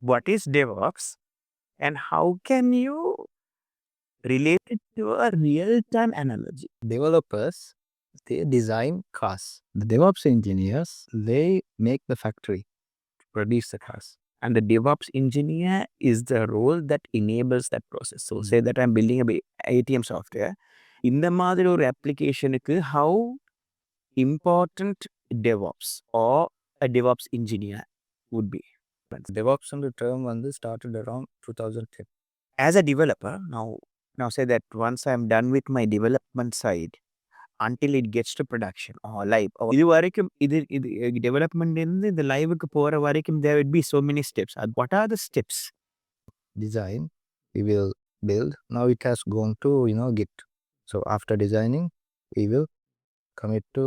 what is DevOps and how can you relate it to a real-time analogy? Developers, they design cars. The DevOps engineers, they make the factory to produce the cars. And the DevOps engineer is the role that enables that process. So say that I'm building a ATM software. In the மாதிரி ஒரு applicationக்கு how important DevOps or a DevOps engineer would be? DevOps and the term started around 2010. As a developer, now say that once I'm done with my development side, until it gets to production or live. இது வரைக்கும் இது development இருந்து இந்த liveக்கு போற வரைக்கும் there would be so many steps. What are the steps? Design, we will build. Now it has gone to, Git. So after designing, we will commit to,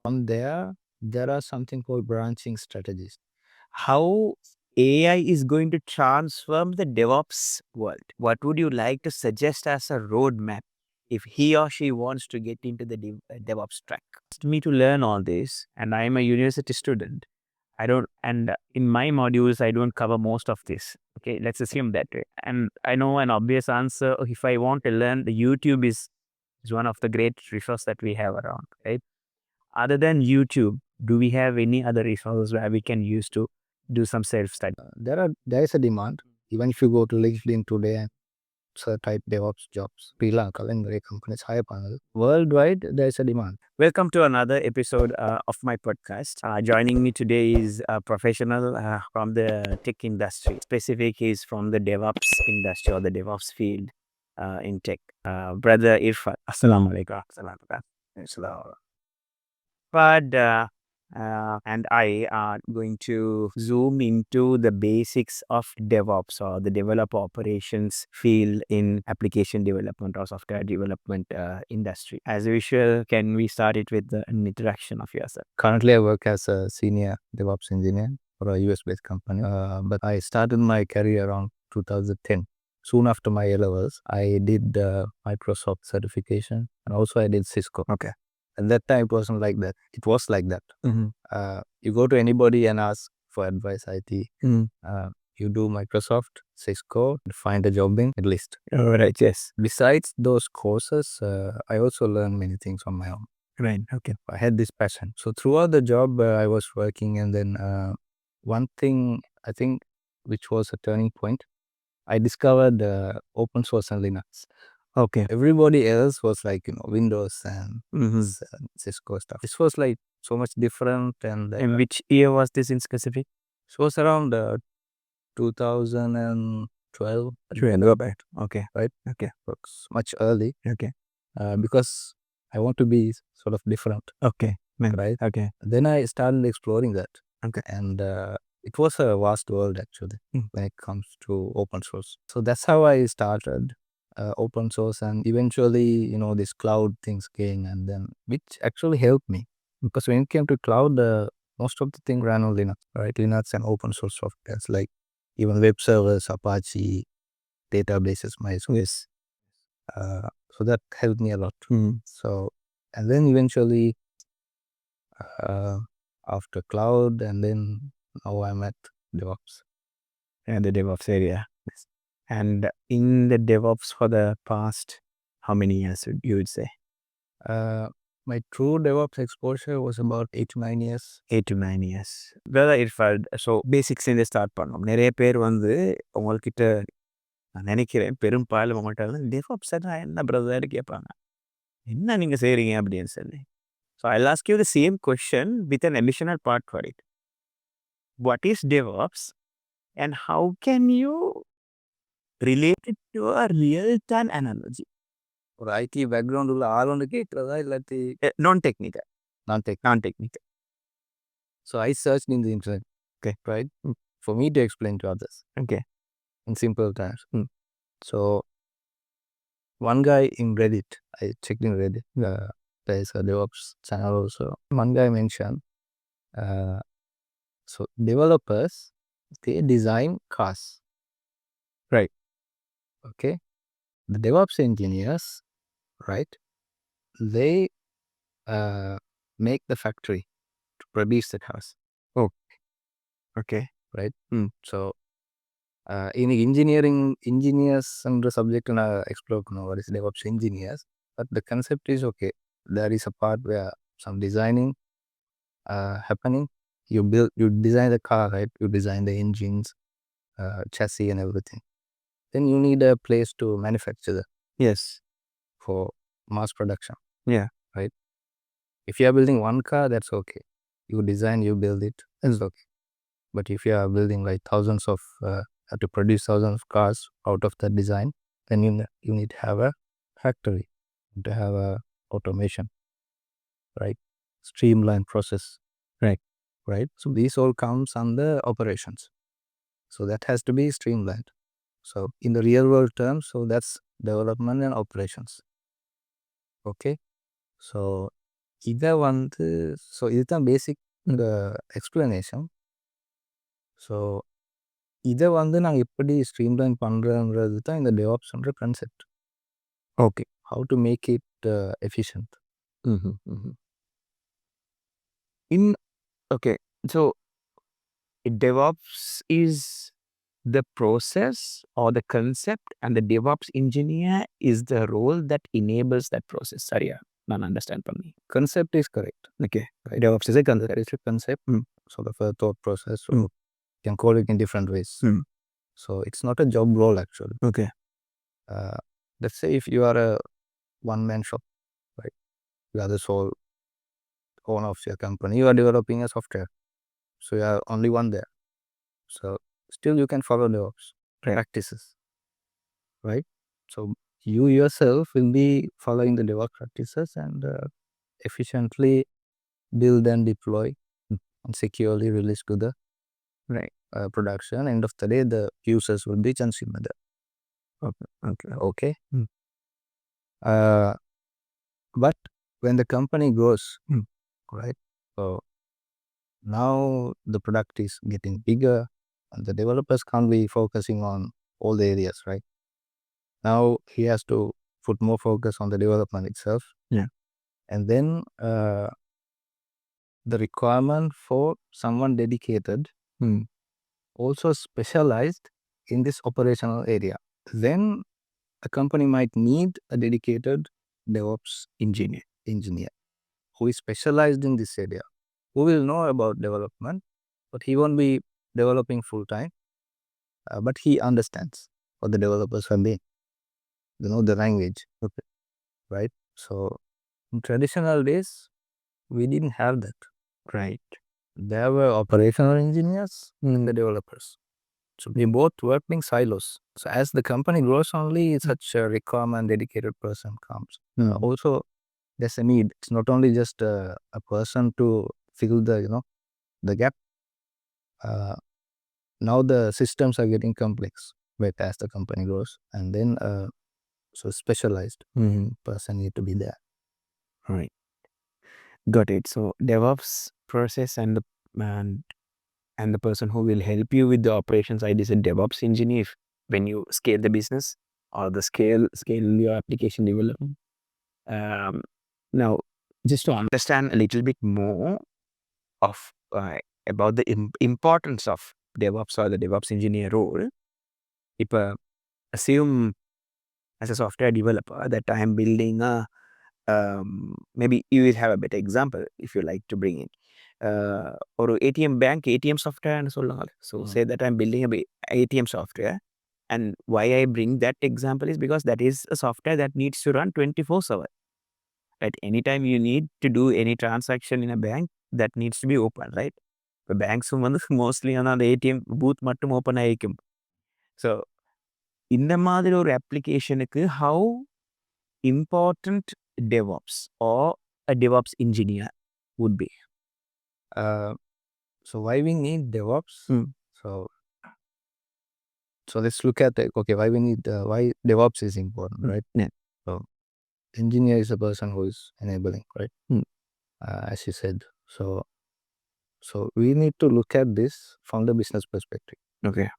from there are something called branching strategies. How AI is going to transform the DevOps world? What would you like to suggest as a roadmap if he or she wants to get into the DevOps track? To me to learn all this, and I am a university student. I don't, and in my modules, I don't cover most of this. Okay, let's assume that way. And I know an obvious answer. If I want to learn, the YouTube is one of the great resources that we have around, right? Other than YouTube, do we have any other resources where we can use to do some self-study? There is a demand. Even if you go to LinkedIn today and type DevOps jobs, companies hire panel. Worldwide, there is a demand. Welcome to another episode of my podcast. Joining me today is a professional from the tech industry. Specific is from the DevOps industry or the DevOps field in tech. Brother Irfad. Assalamu alaikum. Irfad and I are going to zoom into the basics of DevOps or the developer operations field in application development or software development industry. As usual, can we start it with an introduction of yourself? Currently, I work as a senior DevOps engineer for a US-based company. But I started my career around 2010. Soon after my A-levels, I did Microsoft certification and also I did Cisco. Okay. At that time, it wasn't like that. It was like that. You go to anybody and ask for advice, IT. You do Microsoft, Cisco, find a job in Middle East. All right, yes. Besides those courses, I also learned many things on my own. Right, okay. I had this passion. So throughout the job, I was working, and then one thing I think which was a turning point, I discovered open source and Linux. Okay. Everybody else was like, Windows and Cisco stuff. This was like so much different. And In which year was this in specific? it was around 2012. Okay. Right? Okay. It's much early. Okay. Because I want to be sort of different. Okay. Right? Okay. Then I started exploring that. Okay. And it was a vast world actually when it comes to open source. So that's how I started open source, and eventually, this cloud things came, and then which actually helped me, because when it came to cloud, most of the thing ran on Linux, right? Linux and open source softwares like even web servers, Apache, databases, MySQL. So that helped me a lot. So, and then eventually after cloud, and then now I'm at DevOps. And the DevOps area. And in the DevOps for the past, how many years you would say? My true DevOps exposure was about 8 to 9 years. 8 to 9 years. Brother Irfad, so basics in the start பண்ணோம். நிறைய பேர் வந்து உங்கள்கிட்ட நான் நினைக்கிறேன் பெரும்பாலும் உங்கள்கிட்ட DevOps என்ன பிரதர் கேட்பாங்க. என்ன நீங்க செய்றீங்க அப்படின்னு சொல்லி. So I'll ask you the same question with an additional part for it. What is DevOps and how can you relate it to a real-time analogy? ஒரு ஐடி பேக்ரவுண்ட் உள்ள ஆள் ஒன்று கேட்குறதா இல்லாட்டி Non-technical. non-technical. So I searched in the internet, Okay. right, for me to explain to others. Okay. In simple terms. So one guy in Reddit, I checked in Reddit, there's a DevOps channel also. One guy mentioned, so developers, they design cars. Right. Okay. The DevOps engineers, right, they make the factory to produce the cars. Okay. Right. So in engineering, engineers and the subject and explore what is DevOps engineers, but the concept is okay. There is a part where some designing happening. You design the car, right? You design the engines, chassis and everything. Then you need a place to manufacture that Yes. for mass production. Yeah. Right. If you are building one car, that's okay. You design, you build it, that's okay. But if you are building like thousands of to produce thousands of cars out of that design, then you need to have a factory, to have a automation, right? Streamlined process, Right. right? So these all comes under operations. So that has to be streamlined. So in the real world terms, so that's development and operations. Okay. So இதை so இதுதான் பேசிக் இந்த explanation. So இதை நாங்கள் எப்படி streamline பண்ணுறோன்றது தான் இந்த டெவாப்ஸ்ன்ற concept. Okay. How to make it efficient. Okay. So DevOps is the process or the concept, and the DevOps engineer is the role that enables that process. Sorry, not understand from me. Concept is correct. Okay. Right. DevOps is a concept. There is a concept, sort of a thought process. So Mm. you can call it in different ways. So it's not a job role actually. Okay. Let's say if you are a one-man shop, right? You are the sole owner of your company. You are developing a software. So you are only one there. So still you can follow DevOps practices, right? So you yourself will be following the DevOps practices and efficiently build and deploy and securely release to the Right. production. End of the day, the users will be consumer there. Okay. But when the company grows, right? So now the product is getting bigger and the developers can't be focusing on all the areas, right? Now he has to put more focus on the development itself. Yeah. And then the requirement for someone dedicated, also specialized in this operational area. Then a company might need a dedicated DevOps engineer who is specialized in this area, who will know about development, but he won't be developing full time. But he understands what the developers are doing. You know the language, okay, right? So in traditional days, we didn't have that. Right. There were operational engineers and the developers. So they both worked in silos. So as the company grows, only such a requirement dedicated person comes. Also, there's a need. It's not only just a person to fill the the gap. Now the systems are getting complex, but as the company grows, and then so specialized person need to be there. Right. Got it. So DevOps process and the person who will help you with the operations side is a DevOps engineer when you scale the business or the scale your application development. Now, just to understand a little bit more of about the importance of DevOps or the DevOps engineer role, if assume as a software developer that I am building a maybe you will have a better example if you like to bring in or ATM bank ATM software and so on. So say that I'm building a ATM software, and why I bring that example is because that is a software that needs to run 24/7. Right? Anytime you need to do any transaction in a bank, that needs to be open, right? The banks mostly on the ATM booth மட்டும் open ஆகிக்கும். So இந்த மாதிரி ஒரு applicationக்கு how important DevOps or a DevOps engineer would be? So why we need DevOps? So let's look at okay, why we need why DevOps is important, right? Yeah. So engineer is a person who is enabling, right? As you said. So we need to look at this from the business perspective. Okay.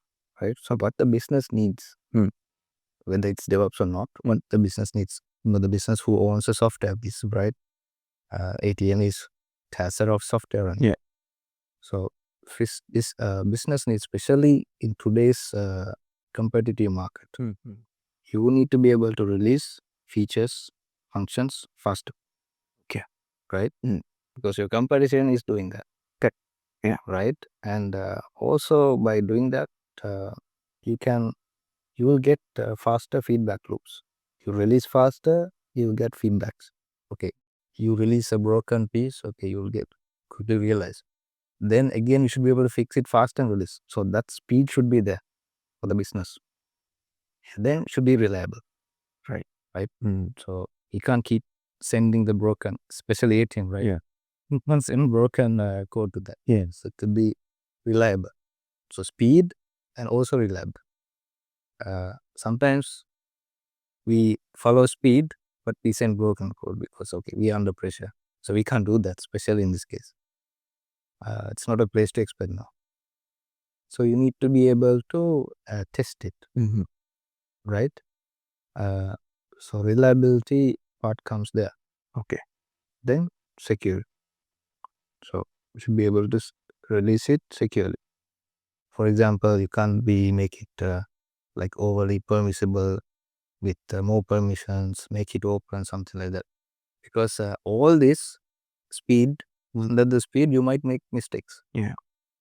Right? So what the business needs, whether it's DevOps or not, what the business needs. The business who owns the software piece, right? ATM is has a lot of software on it. Yeah. So this business needs, especially in today's competitive market. Mhm. You need to be able to release features, functions faster. Okay. Right? Mm. Because your competition is doing that. Correct. Yeah. Right? And also by doing that, you will get faster feedback loops. You release faster, you will get feedbacks. Okay. You release a broken piece, okay, you will get quickly realize. Then again, you should be able to fix it fast and release. So that speed should be there for the business. Then it should be reliable. Right. Right? So you can't keep sending the broken, especially 18, right? Yeah. You can't send broken code to that. Yeah. So it could be reliable. So speed and also reliable. Sometimes we follow speed, but we send broken code because, okay, we are under pressure. So we can't do that, especially in this case. It's not a place to expect now. So you need to be able to test it, Mhm. right? So reliability part comes there. Okay. Then secure. So you should be able to release it securely. For example, you can't make it like overly permissible with more permissions, make it open, something like that. Because all this speed, under the speed, you might make mistakes. Yeah.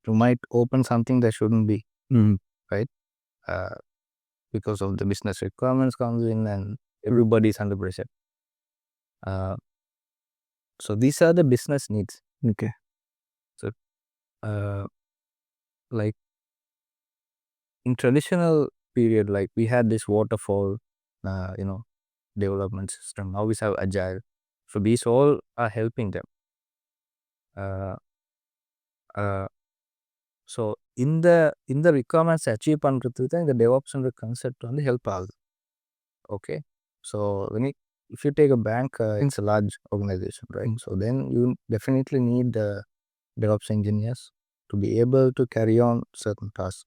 You might open something that shouldn't be, Mhm. right? Because of the business requirements comes in and everybody's under pressure. So these are the business needs. Okay. So like in traditional period, like we had this waterfall, development system. Now we have agile. So these all are helping them. Uh, uh, so in the requirements achieve பண்றதுக்கு தான் இந்த DevOps என்ற concept வந்து help ஆகுது. Okay. So if you take a bank, it's a large organization, right? So then you definitely need the DevOps engineers to be able to carry on certain tasks.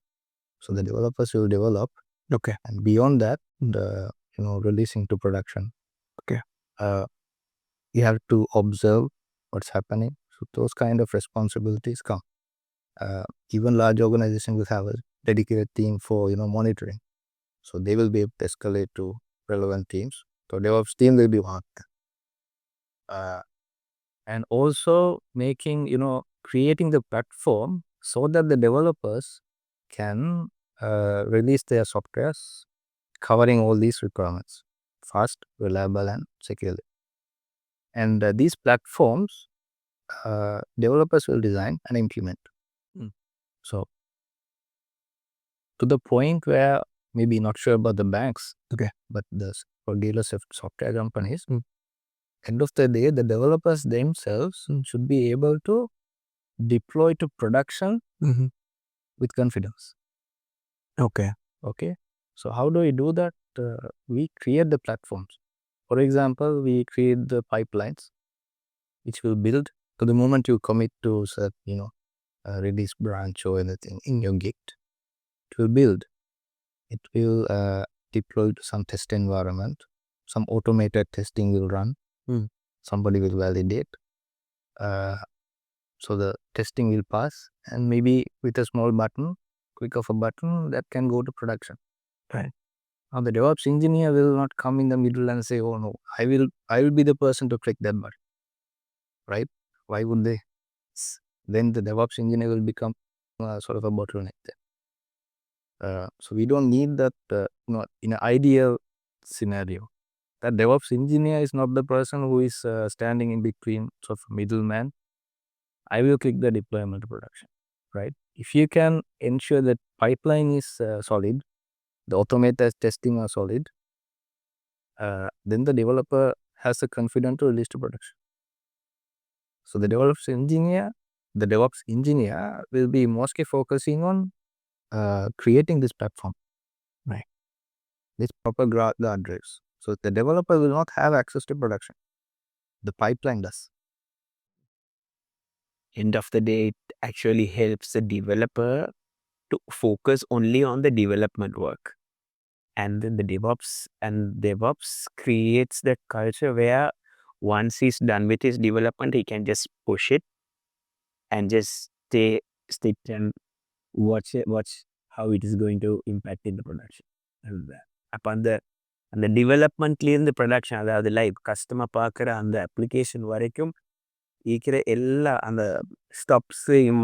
So the developers will develop. Okay. And beyond that, the releasing to production. Okay. You have to observe what's happening. So those kind of responsibilities come. Even large organizations will have a dedicated team for monitoring. So they will be able to escalate to relevant teams. So DevOps team will be one. And also creating the platform so that the developers can release their softwares covering all these requirements fast, reliable, and securely. And these platforms developers will design and implement. So to the point where maybe not sure about the banks, Okay. but for dealers of software companies, end of the day, the developers themselves should be able to deploy to production with confidence. Okay. Okay. So how do we do that? We create the platforms. For example, we create the pipelines which will build to the moment you commit to set, release branch or anything in your Git. It will build. It will deploy to some test environment. Some automated testing will run. Somebody will validate. So the testing will pass, and maybe with a small button, click of a button, that can go to production. Right. Now the DevOps engineer will not come in the middle and say, "Oh no, I will be the person to click that button." Right? Why would they? Then the DevOps engineer will become sort of a bottleneck there. So we don't need that. In an ideal scenario, that DevOps engineer is not the person who is standing in between, sort of middleman. I will click the deployment to production. Right? If you can ensure that pipeline is solid, the automated testing are solid, then the developer has the confidence to release to production. So the DevOps engineer will be mostly focusing on creating this platform, Right. this proper guardrails. So the developer will not have access to production. The pipeline does. End of the day, it actually helps the developer to focus only on the development work. And then the DevOps creates that culture where once he's done with his development, he can just push it and just stay and watch how it is going to impact in the production. அப்போ அந்த டெவலப்மெண்ட்லேருந்து production, அதாவது live customer பார்க்குற அந்த application வரைக்கும் இருக்கிற எல்லா அந்த ஸ்டெப்ஸையும்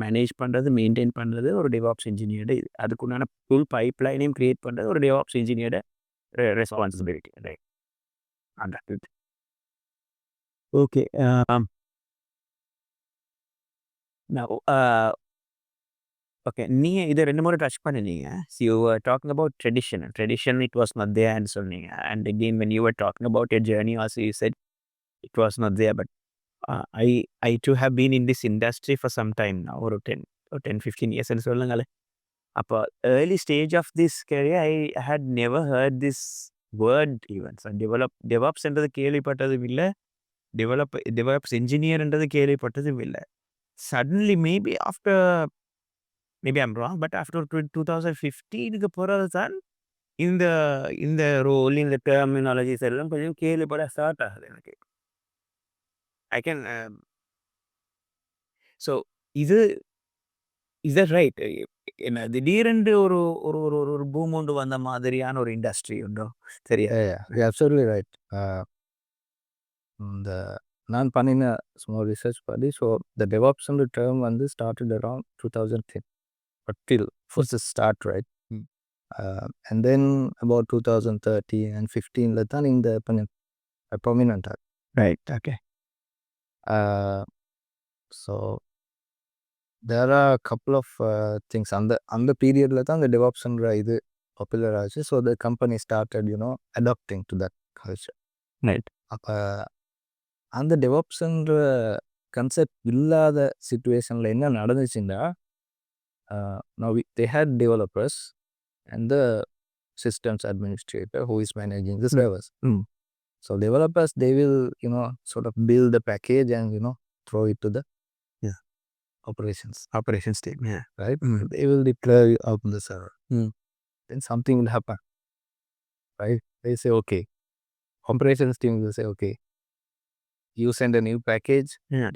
manage பண்ணுறது, மெயின்டைன் பண்ணுறது ஒரு DevOps இன்ஜினியரோட இது. அதுக்குண்டான ஃபுல் பைப்லைனையும் கிரியேட் பண்ணுறது ஒரு DevOps இன்ஜினியரோட responsibility. Right. Understood. Okay. Now, okay, நீங்க இதை 2 முறை டச் பண்ணினீங்க. You were talking about tradition. Tradition, it was not there ன்னு சொன்னீங்க. And again, when you were talking about your journey also, you said it was not there. But I too have been in this industry for some time now, ஒரு 10-15 years ன்னு சொல்லுங்களேன். அப்போ early stage of this career, I had never heard this word even. So DevOps என்றது கேள்விப்பட்டதும் இல்லை, DevOps engineer என்றது கேள்விப்பட்டதும் இல்லை. Suddenly, maybe I'm wrong, but after 2015க்கு பிறகு தான் இந்த இந்த ரோல், இந்த டெர்மினாலஜிஸ் எல்லாம் கொஞ்சம் கேள்விப்பட ஸ்டார்ட் ஆகுது எனக்கு. ஐ கேன் ஸோ இது இஸ் தட் ரைட்? என்ன திடீரென்று ஒரு ஒரு ஒரு ஒரு பூம் ஒன்று வந்த மாதிரியான ஒரு இண்டஸ்ட்ரி உண்டோ? சரியா? absolutely right. இந்த நான் பண்ணின ஸ்மால் ரிசர்ச் படி, ஸோ த டெவாப்ஸ்ன்ற term started around 2010, but till first start, right? And then about 2013 and 15ல தான் இந்த prominent ஆகுது. Right. Okay. So there are a couple of things அந்த பீரியட்ல தான் இந்த டெவாப்ஸ்ன்ற இது பாப்புலர் ஆச்சு. So the company started adapting to that culture. Right. அப்போ அந்த டெவாப்ஸ்ன்ற கன்செப்ட் இல்லாத சிச்சுவேஷனில் என்ன நடந்துச்சுன்னா, now they had developers and the systems administrator who is managing the servers. So developers, they will sort of build the package and throw it to the operations team, right? They will deploy out on the server. Then something will happen, right? They say, okay, operations team will say, okay, you send a new package,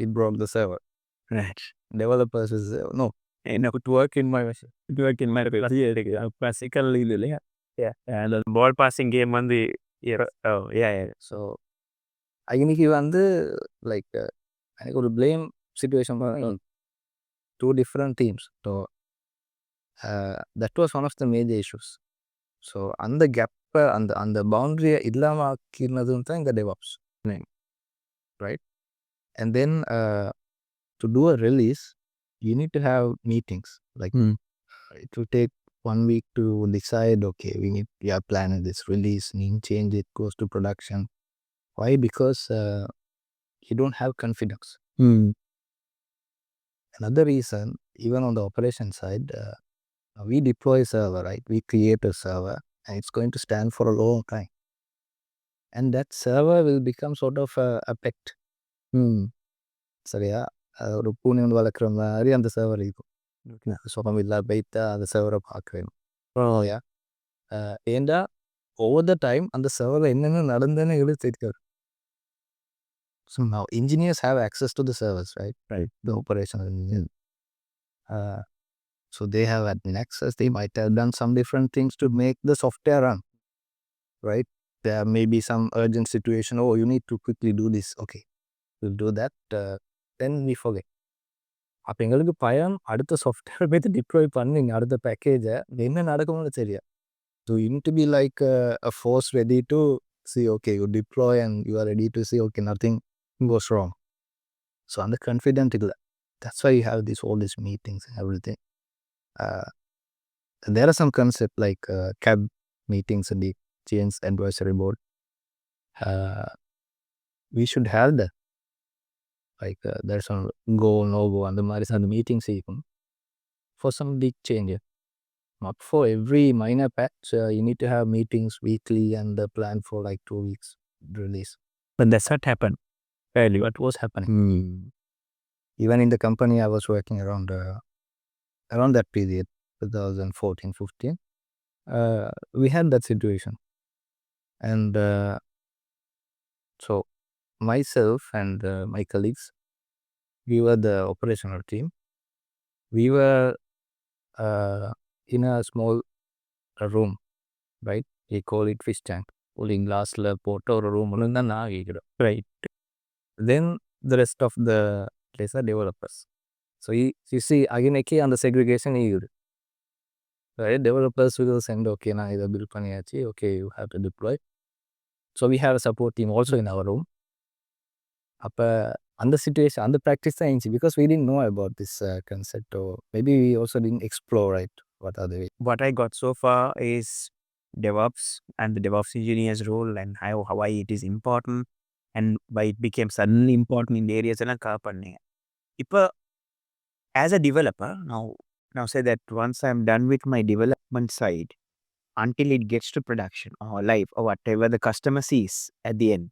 it broke the server. Right. Developers will say, no, it work in my machine. Classical இது இல்லையா? அந்த பால் passing game so இன்னைக்கு like எனக்கு ஒரு blame situation, 2 different teams. So that was one of the major issues. So அந்த கேப்பை அந்த பவுண்ட்ரியை இல்லாமல் ஆக்கினதும் தான் இந்த DevOps, right? And then to do a release, you need to have meetings. Like it will take 1 week to decide, okay, we are planning this release, need change it, goes to production. Why? Because you don't have confidence. Another reason, even on the operation side, we deploy a server, right? We create a server and it's going to stand for a long time. And that server will become sort of a pet. சரியா? ஒரு பூனை வளர்க்குற மாதிரி அந்த server இருக்கும். சுகம் இல்லா பைத்தா அந்த சர்வரை பார்க்குறேன். ஓயா ஏண்டா ஓவர் த டைம் அந்த சர்வரில் என்னென்ன நடந்ததுன்னு எங்களுக்கு தெரியாது. So now engineers have access to the servers, right? The operational engineers. So they have admin access. They might have done some different things to make the software run, right? There may be some urgent situation. Oh, you need to quickly do this. Okay, we'll do that. Then we forget. அப்போ எங்களுக்கு பயம், அடுத்த software போய்த்து deploy பண்ணிங்க அடுத்த பேக்கேஜை, என்ன நடக்கும்னு தெரியாது. So you need to be like a force ready to see, okay, you deploy and you are ready to see, okay, nothing goes wrong. So அந்த confident இல்லை. That's why you have all these meetings and everything. There are some concepts like CAB meetings and the change advisory board. We should have that. Like there's some go, no go, and the meetings even for some big changes. Not for every minor patch. You need to have meetings weekly and plan for like 2 weeks release. But that's what happened. Fairly. What was happening? Even in the company I was working around that period, 2014-15, we had that situation. And so myself and my colleagues, we were the operational team. We were in a small room, right? We call it fish tank. Cooling glass போட்ட ஒரு ரூம்ல தான் நான் கேட்குறேன். Right. Then the rest of the place are developers. So you see again on the segregation is right. Developers will send okay na iதை build பண்ணியாச்சு, okay you have to deploy. So we have a support team also in our room. அப்போ அந்த situation அந்த practice தான் இருந்துச்சு because we didn't know about this concept, or maybe we also didn't explore, right, what are the way. What I got so far is DevOps and the DevOps engineer's role and why it is important and why it became suddenly important in the areas எல்லாம் cover பண்ணீங்க. இப்போ as a developer, now say that once I'm done with my development side, until it gets to production or live or whatever the customer sees at the end,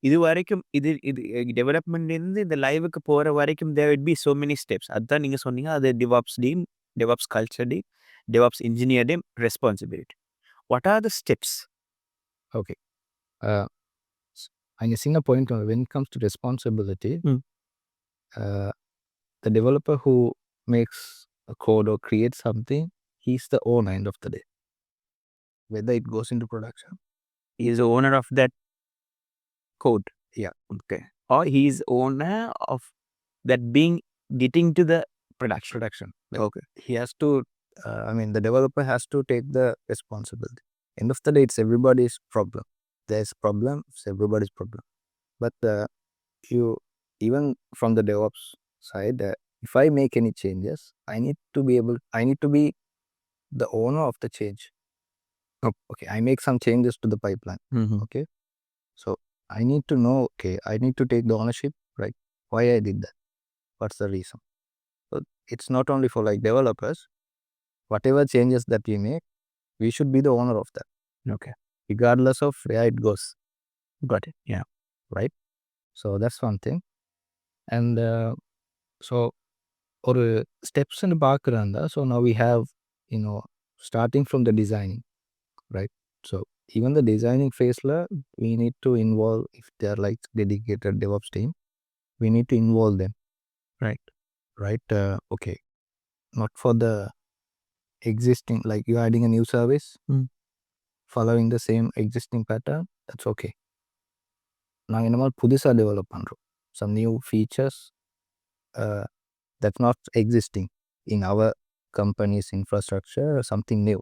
இது வரைக்கும் இது இது டெவலப்மெண்ட்லேருந்து இந்த லைவுக்கு போகிற வரைக்கும் there would be so many steps. அதுதான் நீங்கள் சொன்னீங்க, அது DevOps team, DevOps culture team, DevOps engineer team responsibility. What are the steps? Okay. I'm seeing a point when it comes to responsibility. The developer who makes a code or creates something, he's the owner end of the day. Whether it goes into production, He is the owner of that code. Yeah. Okay. Or he is owner of that being getting to the production. Like, Okay. he has to, the developer has to take the responsibility. End of the day, it's everybody's problem. There's problem, it's everybody's problem. But you, even from the DevOps side, if I make any changes, I need to be the owner of the change. Okay, I make some changes to the pipeline. Okay, so I need to know, okay, I need to take the ownership, right? Why I did that, what's the reason. So it's not only for like developers, whatever changes that we make, we should be the owner of that. Okay. Regardless of where it goes. Got it. Yeah. Right. So that's one thing. And so ஒரு ஸ்டெப்ஸ்ன்னு பார்க்குறாங்க. So now we have, starting from the designing, right? So even the designing phase we need to involve, if they are like dedicated DevOps team, we need to involve them. Right. Okay, not for the existing, like you're adding a new service, following the same existing pattern, that's okay. நாங்கள் இந்த மாதிரி புதுசாக develop பண்ணுறோம், some new features that's not existing in our company's infrastructure, or something new,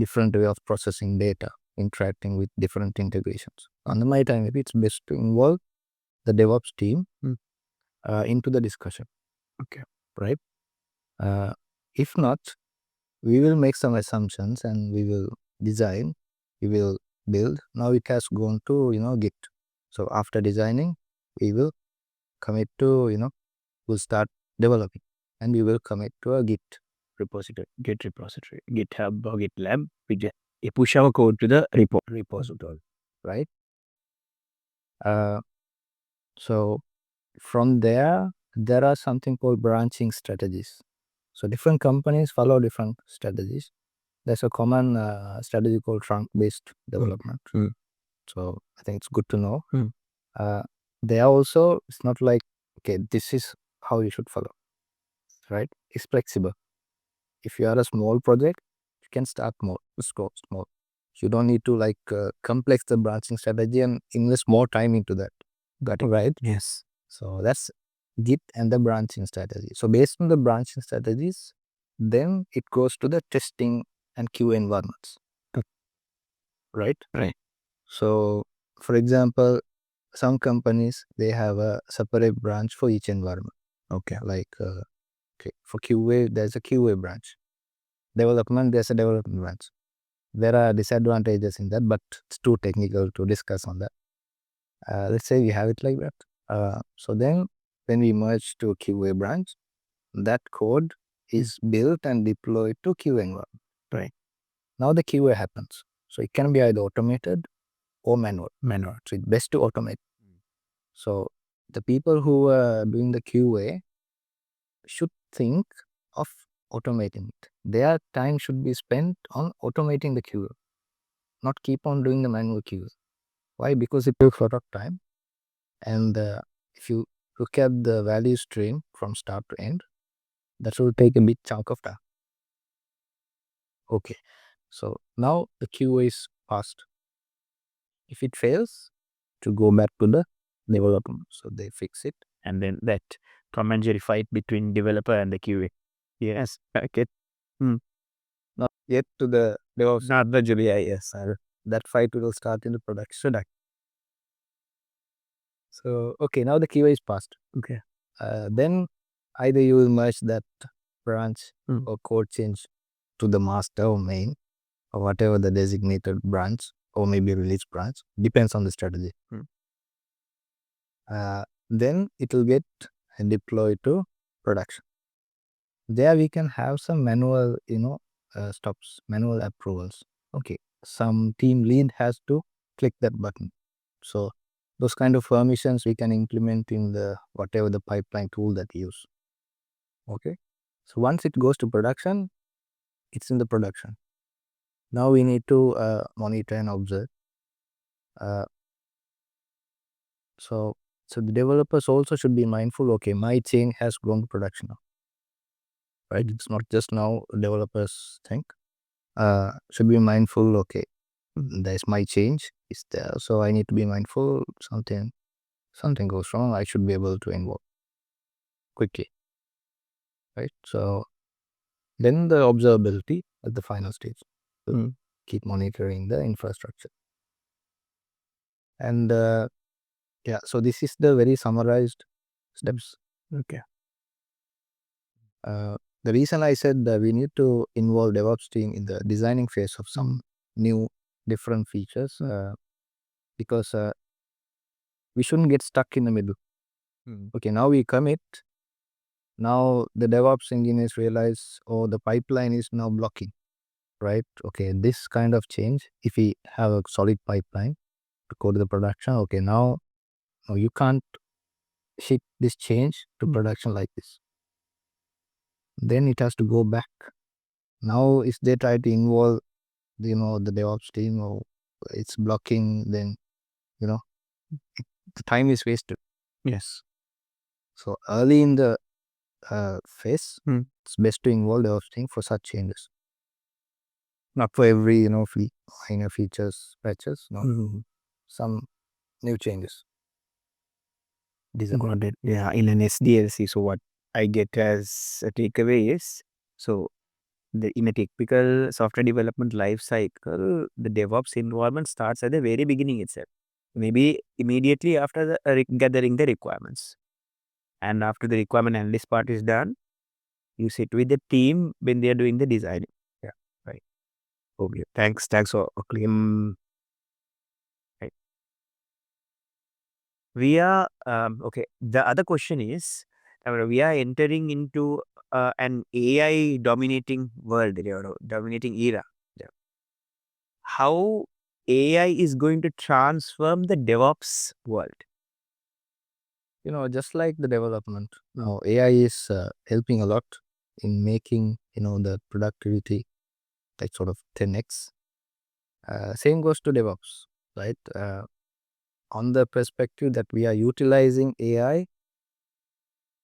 different way of processing data, interacting with different integrations. On the my time, maybe it's best to involve the DevOps team into the discussion. Okay. Right. If not, we will make some assumptions and we will design, we will build. Now it has gone to Git. So after designing, we will commit to we'll start developing, and we will commit to a Git repository, GitHub or GitLab. We push our code to the repository. Right. So from there are something called branching strategies. So different companies follow different strategies. There's a common strategy called trunk-based development. So I think it's good to know. They are also, it's not like, okay, this is how you should follow, right? It's flexible. If you are a small project, you can start small. You don't need to like complex the branching strategy and invest more time into that. Got it. Right? Yes. So that's Git and the branching strategy. So based on the branching strategies, then it goes to the testing and QA environments. Right? Right. So for example, some companies, they have a separate branch for each environment. Okay. Like for QA, there's a QA branch. Development, there's a development branch. There are disadvantages in that, but it's too technical to discuss on that. Let's say we have it like that. So then when we merge to QA branch, that code is built and deployed to QA environment. Right. Now the QA happens. So it can be either automated or manual. So it's best to automate. So the people who are doing the QA should think of automating it. Their time should be spent on automating the QA, not keep on doing the manual QA. Why? Because it takes a lot of time. And if you look at the value stream from start to end, that will take a big chunk of time. Okay. So now the QA is passed. If it fails, to go back to the development. So they fix it. And then that Tom and Jerry fight between developer and the QA. Yes. Okay. Not yet to the DevOps. Not the Julia, yes. That fight will start in the production. So okay, now the QA is passed. Okay. Then either you will merge that branch or code change to the master or main or whatever the designated branch or maybe release branch, depends on the strategy. Then it will get deployed to production. There we can have some manual, stops, manual approvals. Okay, some team lead has to click that button. So those kind of permissions we can implement in the whatever the pipeline tool that you use. Okay, so once it goes to production, it's in the production. Now we need to monitor and observe. So the developers also should be mindful. Okay, my chain has gone to production now, right? It's not just now developers think. Should be mindful. Okay, there's my change is there, so I need to be mindful. Something goes wrong, I should be able to involve quickly, right? So then the observability at the final stage. Keep monitoring the infrastructure. And yeah, so this is the very summarized steps. Okay. The reason I said that we need to involve DevOps team in the designing phase of some new different features because we shouldn't get stuck in the middle. Okay, now we commit. Now the DevOps engineers realize, oh, the pipeline is now blocking, right? Okay, this kind of change, if we have a solid pipeline to go to the production, okay, now you can't ship this change to production like this. Then it has to go back. Now if they try to involve, the DevOps team or it's blocking, then, the time is wasted. Yes. So early in the phase, Hmm. it's best to involve DevOps team for such changes. Not for every, minor features, patches, no. Some new changes. Got it. Yeah, in an SDLC. So what I get as a takeaway is, so in a typical software development life cycle, the DevOps involvement starts at the very beginning itself. Maybe immediately after the gathering the requirements. And after the requirement analysis part is done, you sit with the team when they are doing the design. Yeah. Right. Okay. Thanks for claim. Right. We are okay. The other question is, we are entering into an AI dominating world, dominating era. Yeah. How AI is going to transform the DevOps world? Just like the development, now AI is helping a lot in making, the productivity like sort of 10x. Same goes to DevOps, right? On the perspective that we are utilizing AI,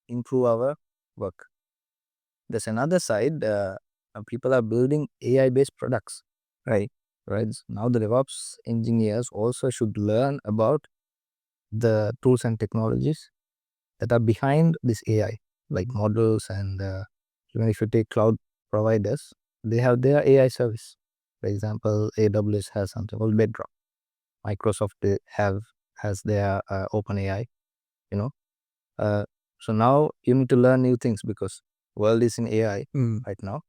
improve our work. There's another side, people are building AI-based products, right? Now the DevOps engineers also should learn about the tools and technologies that are behind this AI, like models and even if you take cloud providers, they have their AI service. For example, AWS has something called Bedrock. Microsoft has their OpenAI. So now you need to learn new things because world is in AI right now.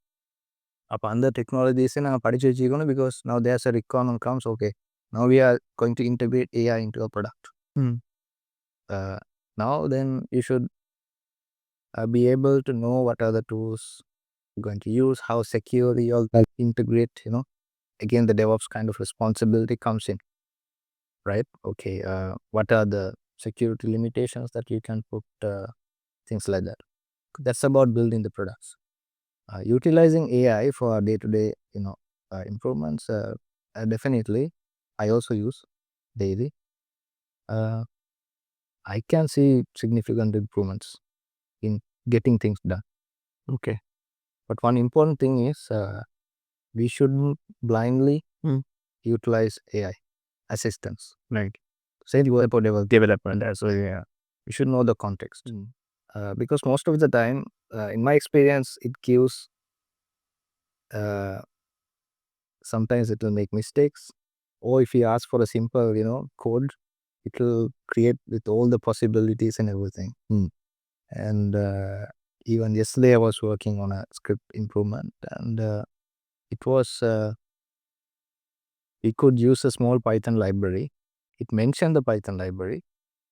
அப்போ அந்த டெக்னாலஜிஸை நாங்கள் படித்து வச்சுக்கணும் because now there's a requirement comes, okay, now we are going to integrate AI into a product. Now then you should be able to know what are the tools you're going to use, how securely you'll integrate, again the DevOps kind of responsibility comes in, right? Okay, what are the security limitations that you can put, things like that. That's about building the products. Utilizing AI for our day-to-day, improvements, definitely I also use daily. I can see significant improvements in getting things done. Okay. But one important thing is we shouldn't blindly Mm. utilize AI assistance. Right. Say you are a development as well. Yeah, you should know the context. Because most of the time, in my experience, it gives. Sometimes it will make mistakes, or if you ask for a simple, code, it will create with all the possibilities and everything. And even yesterday, I was working on a script improvement, and it was we could use a small Python library. It mentioned the Python library,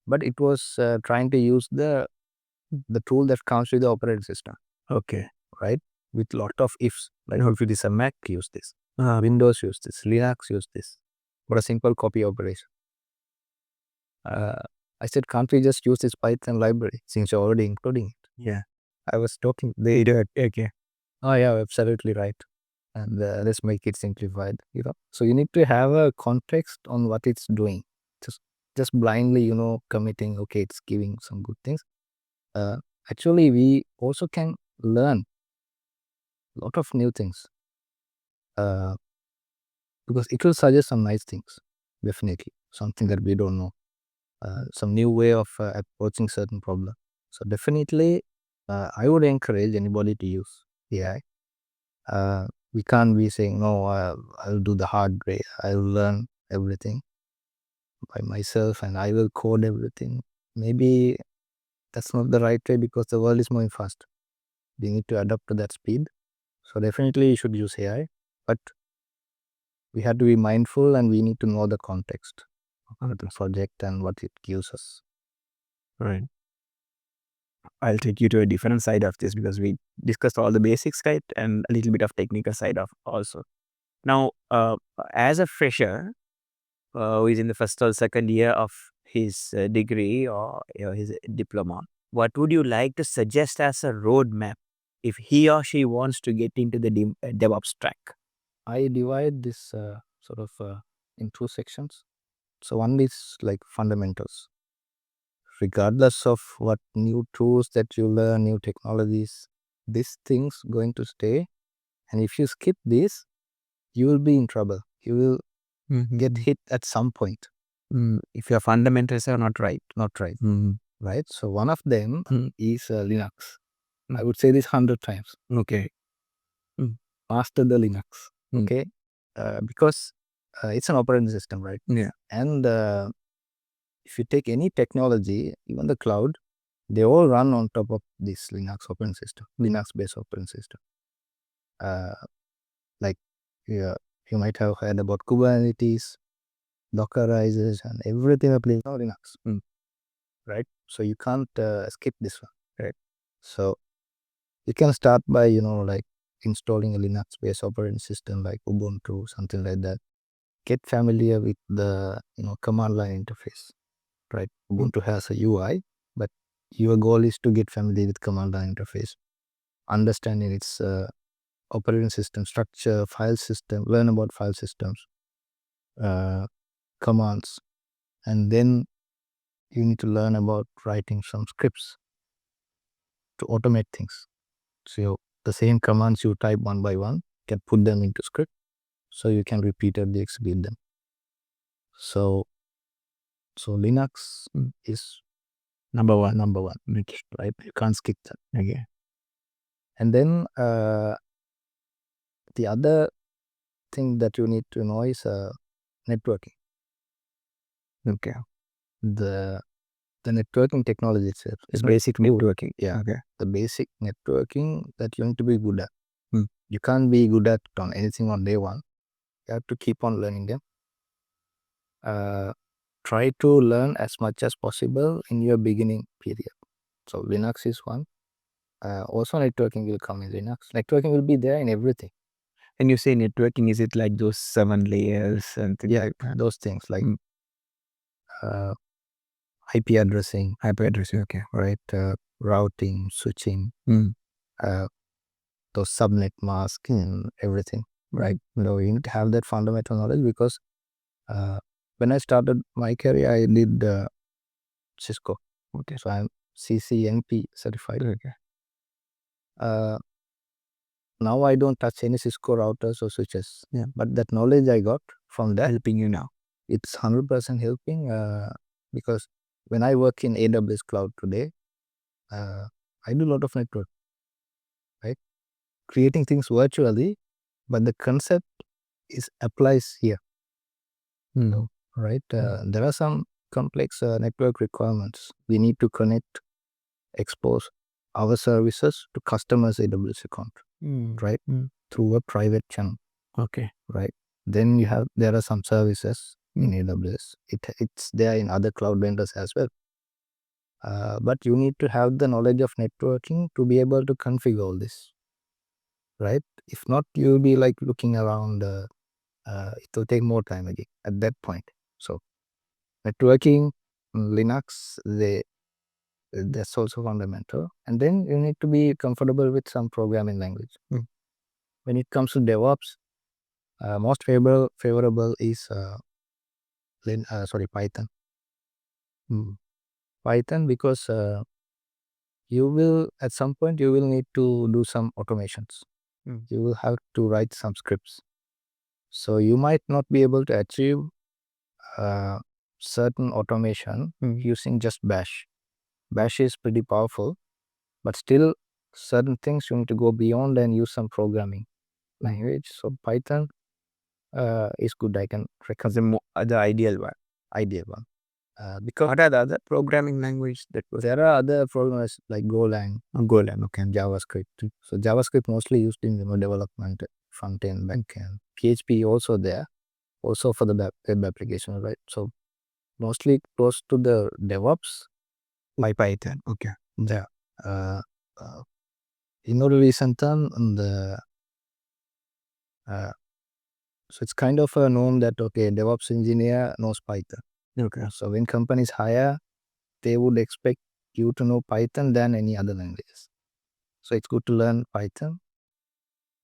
but it was trying to use the tool that comes with the operating system. Okay. Right, with lot of ifs. Like if it is a Mac, use this. Windows, use this. Linux, use this. For a simple copy operation. I said, can't we just use this Python library since you're already including it? Yeah. I was talking. They do it. Okay. Oh yeah, absolutely right. And let's make it simplified. So you need to have a context on what it's doing. Just blindly, committing. Okay, it's giving some good things. Actually, we also can learn a lot of new things. Because it will suggest some nice things, definitely something that we don't know, some new way of approaching certain problem. So definitely, I would encourage anybody to use AI. We can't be saying no. I'll do the hard way. I'll learn everything by myself, and I will code everything. Maybe that's not the right way because the world is moving fast. We need to adapt to that speed. So definitely, you should use AI, but we have to be mindful and we need to know the context of the project and what it gives us. Right. I'll take you to a different side of this because we discussed all the basics, right, and a little bit of technical side of also. Now, as a fresher who is in the first or second year of his degree or his diploma, what would you like to suggest as a roadmap if he or she wants to get into the DevOps track? I divide this sort of in two sections. So one is like fundamentals. Regardless of what new tools that you learn, new technologies, these things going to stay. And if you skip this, you will be in trouble. You will get hit at some point. If your fundamentals are not right. Not right. Right. So one of them is Linux. I would say this 100 times. Okay. Master the Linux. Okay. Because it's an operating system, right? Yeah. And if you take any technology, even the cloud, they all run on top of this Linux operating system, Linux-based operating system. Like you might have heard about Kubernetes, Dockerizers, and everything applies on Linux. Right? So you can't skip this one. Right? So you can start by like installing a Linux-based operating system like Ubuntu, something like that. Get familiar with the command line interface. Right? Ubuntu has a UI, but your goal is to get familiar with command line interface, understanding its operating system structure, file system, learn about file systems, commands, and then you need to learn about writing some scripts to automate things. So the same commands you type one by one, can put them into script, so you can repeatedly execute them. So Linux is number one, right? You can't skip that. Okay. And then the other thing that you need to know is networking. Okay. The networking technology itself. It's basic networking. Yeah. Okay. The basic networking that you need to be good at. You can't be good at on anything on day one. You have to keep on learning them. Try to learn as much as possible in your beginning period. So Linux is one. Also networking will come in Linux. Networking will be there in everything. And you say networking, is it like those 7 layers and things like that? Those things like IP addressing, okay. right? Routing, switching, those subnet masks and everything, right? You need to have that fundamental knowledge because when I started my career, I did Cisco. Okay. So I'm CCNP certified. Okay. now I don't touch any Cisco routers or switches. Yeah. But that knowledge I got from that, Helping you now. it's 100% helping because when I work in AWS cloud today, I do a lot of network, right? Creating things virtually, but the concept is applies here, right? There are some complex network requirements. We need to connect, expose our services to customers' AWS account, right? Through a private channel. Okay. Right. Then there are some services in AWS. It's there in other cloud vendors as well. But you need to have the knowledge of networking to be able to configure all this, right? If not, you'll be like looking around. It will take more time again at that point. So networking, Linux, that's also fundamental. And then you need to be comfortable with some programming language. When it comes to DevOps, most favorable is Python. Python because you will at some point you will need to do some automations. You will have to write some scripts. So you might not be able to achieve certain automation using just Bash. Bash is pretty powerful, but still certain things you need to go beyond and use some programming language. So Python is good. I can recommend The ideal one. ideal one. Because What are the other programming language that was there are other programs like Golang, Golang? Okay. and JavaScript. So JavaScript mostly used in development, front end, back end. PHP also there, also for the web application, right? So mostly close to the DevOps. By Python. Okay. Yeah. In the recent time, so it's kind of a known that okay, DevOps engineer knows Python. Okay. So when companies hire, they would expect you to know Python than any other languages. So it's good to learn Python.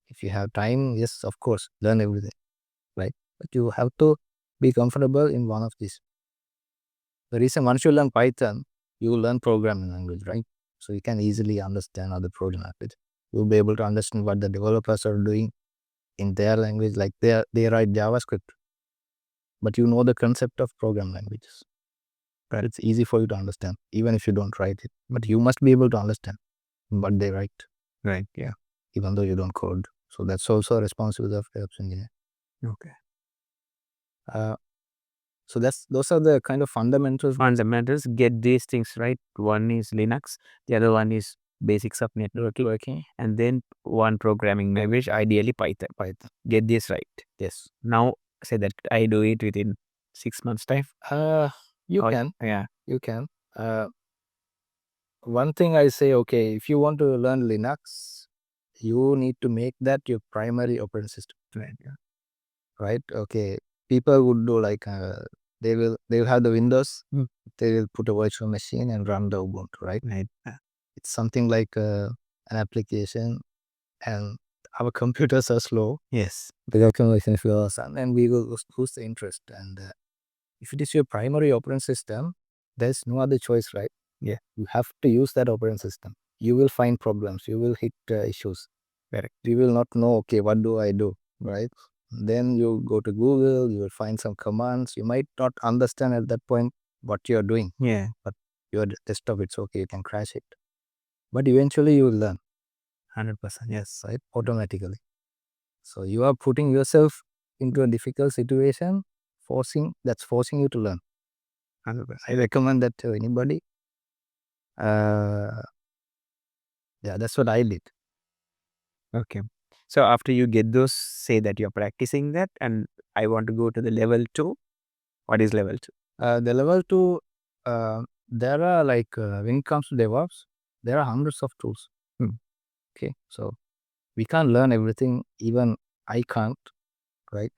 If you have time, yes, of course, learn everything, right? But you have to be comfortable in one of these. The reason once you learn Python, you will learn programming language, right? So you can easily understand other programming language. You'll be able to understand what the developers are doing in their language, like they write JavaScript, but you know the concept of program languages. But it's easy for you to understand, even if you don't write it. But you must be able to understand what they write. Right. Yeah. Even though you don't code. So that's also a responsibility of DevOps engineer. Okay. So those are the kind of fundamentals. Fundamentals. Get these things right. One is Linux. The other one is basics of networking, and then one programming language, ideally Python. Get this right. Yes. Now say that I do it within 6 months time. You Or- can. Yeah. You can. One thing I say, okay, if you want to learn Linux, you need to make that your primary operating system. Right. Yeah. Right? Okay. People would do like they will have the Windows. They will put a virtual machine and run the Ubuntu, right? Right. It's something like an application, and our computers are slow. Yes. The calculation is fast, and we will lose the interest. And if it is your primary operating system, there's no other choice, right? Yeah. You have to use that operating system. You will find problems. You will hit issues. Correct. You will not know, okay, what do I do, right? Then you go to Google, you will find some commands. You might not understand at that point what you're doing. Yeah. But your desktop, it's okay, you can crash it. But eventually you will learn, 100%. Yes. right? Automatically. So you are putting yourself into a difficult situation, forcing you to learn. 100%. I recommend that to anybody. Yeah, that's what I did. Okay. So after you get those, say that you're practicing that, and I want to go to the level 2. What is level 2? The level 2, there are like when it comes to DevOps, there are hundreds of tools. Okay, so we can't learn everything. Even I can't, right?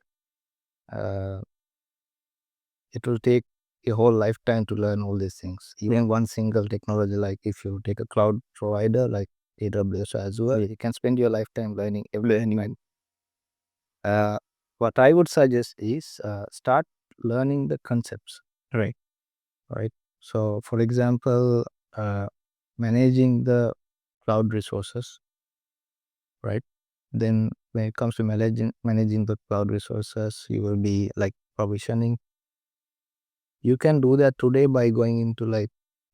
It will take a whole lifetime to learn all these things. Even one single technology, like if you take a cloud provider like AWS or Azure, you can spend your lifetime learning everything. What I would suggest is start learning the concepts. Right. Right. So, for example, managing the cloud resources, right? Then when it comes to managing the cloud resources, you will be like provisioning. You can do that today by going into like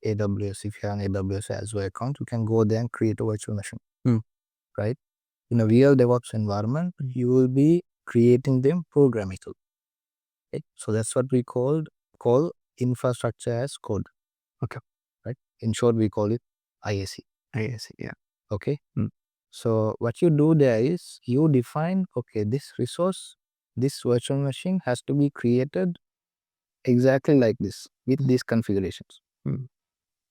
AWS. If you have an AWS Azure account, you can go there and create a virtual machine, right? In a real DevOps environment, you will be creating them programmable. Okay? So that's what we call infrastructure as code. Okay. Right? In short, we call it IAC. IAC, yeah. Okay. So what you do there is you define, okay, this resource, this virtual machine has to be created exactly like this with these configurations.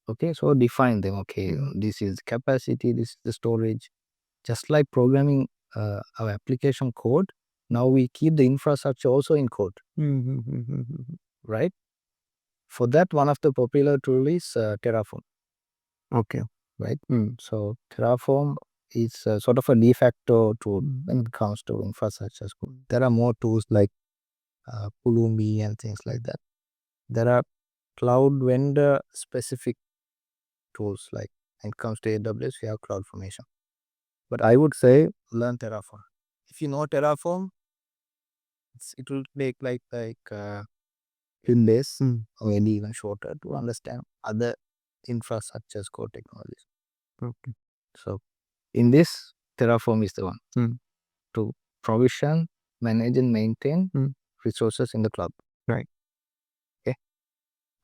Okay, so define them. Okay, this is capacity, this is the storage. Just like programming our application code, now we keep the infrastructure also in code, right? For that, one of the popular tool is Terraform. Okay. Right? So Terraform is sort of a de facto tool when it comes to infrastructure as code. There are more tools like Pulumi and things like that. There are cloud vendor specific tools like when it comes to AWS, we have CloudFormation. But I would say learn Terraform. If you know Terraform, it will take like few days or maybe even shorter to understand other infrastructure as code technologies. Okay. So in this, Terraform is the one to provision, manage, and maintain resources in the cloud. Right. Okay.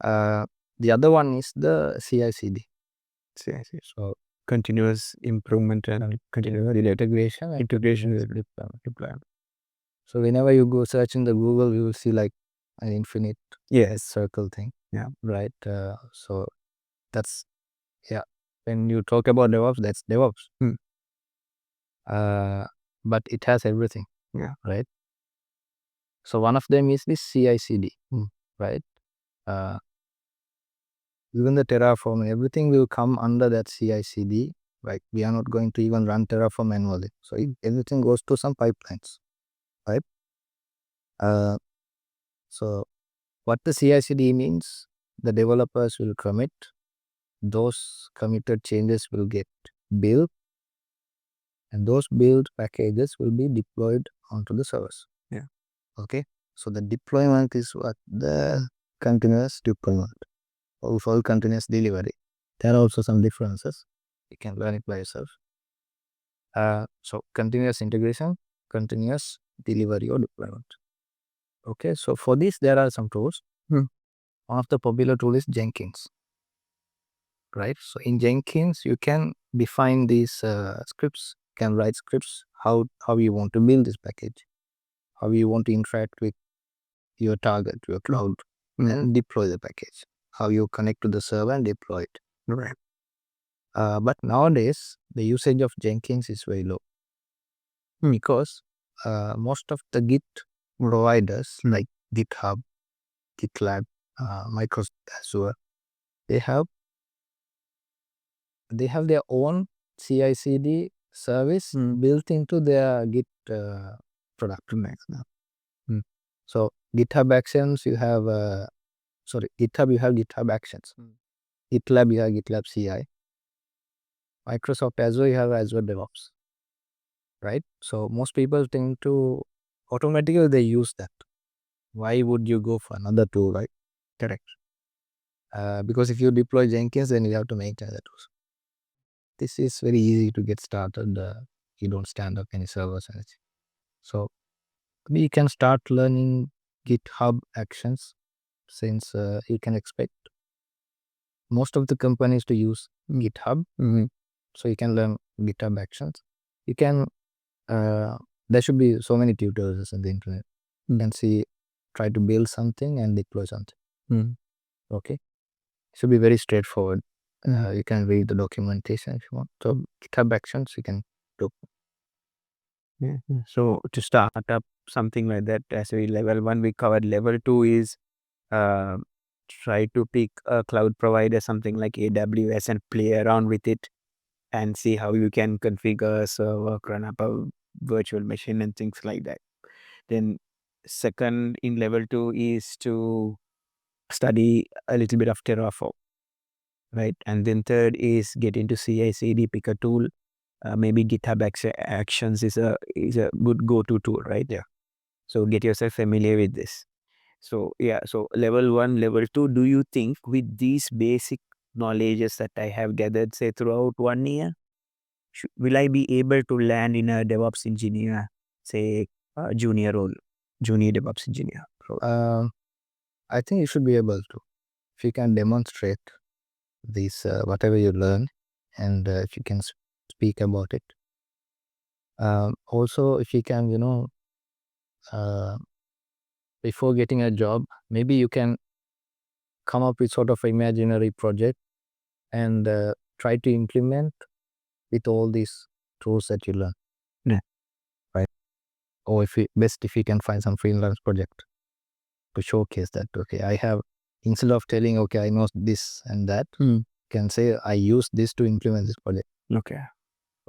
The other one is the CI/CD. CIC. So Continuous improvement and continuous integration with deployment. So whenever you go search in the Google, you will see like an infinite circle thing. Yeah. Right. So that's when you talk about DevOps, that's DevOps. But it has everything. Yeah. Right. So one of them is this CI/CD. Right. Even the Terraform, everything will come under that CI/CD. Right. We are not going to even run Terraform manually. So everything goes to some pipelines. Right. So what the CI/CD means, the developers will commit. Those committed changes will get built, and those build packages will be deployed onto the servers. Yeah. Okay. So the deployment is what the continuous deployment, also continuous delivery. There are also some differences. You can learn it by yourself. So continuous integration, continuous delivery or deployment. Okay. So for this, there are some tools. One of the popular tool is Jenkins. Right. So in Jenkins, you can define these scripts, can write scripts, how you want to build this package, how you want to interact with your target, your cloud, and deploy the package, how you connect to the server and deploy it. Right. But nowadays, the usage of Jenkins is very low because most of the Git providers like GitHub, GitLab, Microsoft Azure, they have their own CI/CD service built into their Git product. So GitHub Actions, you have GitHub, you have GitHub Actions. GitLab, you have GitLab CI. Microsoft Azure, you have Azure DevOps. Right? So most people tend to automatically they use that. Why would you go for another tool, right? Correct. Because if you deploy Jenkins, then you have to maintain the tools. This is very easy to get started. You don't stand up any servers and anything. So we can start learning GitHub Actions since you can expect most of the companies to use GitHub. So you can learn GitHub Actions. You can there should be so many tutorials on the internet. You can see, try to build something and deploy something. Okay, should be very straightforward. You can read the documentation if you want. So GitHub Actions you can do. Yeah. So to start up something like that, as we level 1 we covered, level 2 is try to pick a cloud provider, something like AWS, and play around with it and see how you can configure a server, run up a virtual machine and things like that. Then second in level 2 is to study a little bit of Terraform, right? And then third is get into CI/CD, pick a tool, maybe GitHub Actions is a good go-to tool, right? Yeah. So get yourself familiar with this. So yeah, so level 1, level 2, do you think with these basic knowledges that I have gathered, say throughout 1 year, will I be able to land in a DevOps engineer, say junior role, junior DevOps engineer role? I think you should be able to. If you can demonstrate these, whatever you learn, and if you can speak about it. Also, if you can, before getting a job, maybe you can come up with sort of imaginary project and try to implement with all these tools that you learn. Yeah. Right. Or if you can find some freelance project to showcase that, okay, I have, instead of telling, okay, I know this and that, can say I use this to implement this project.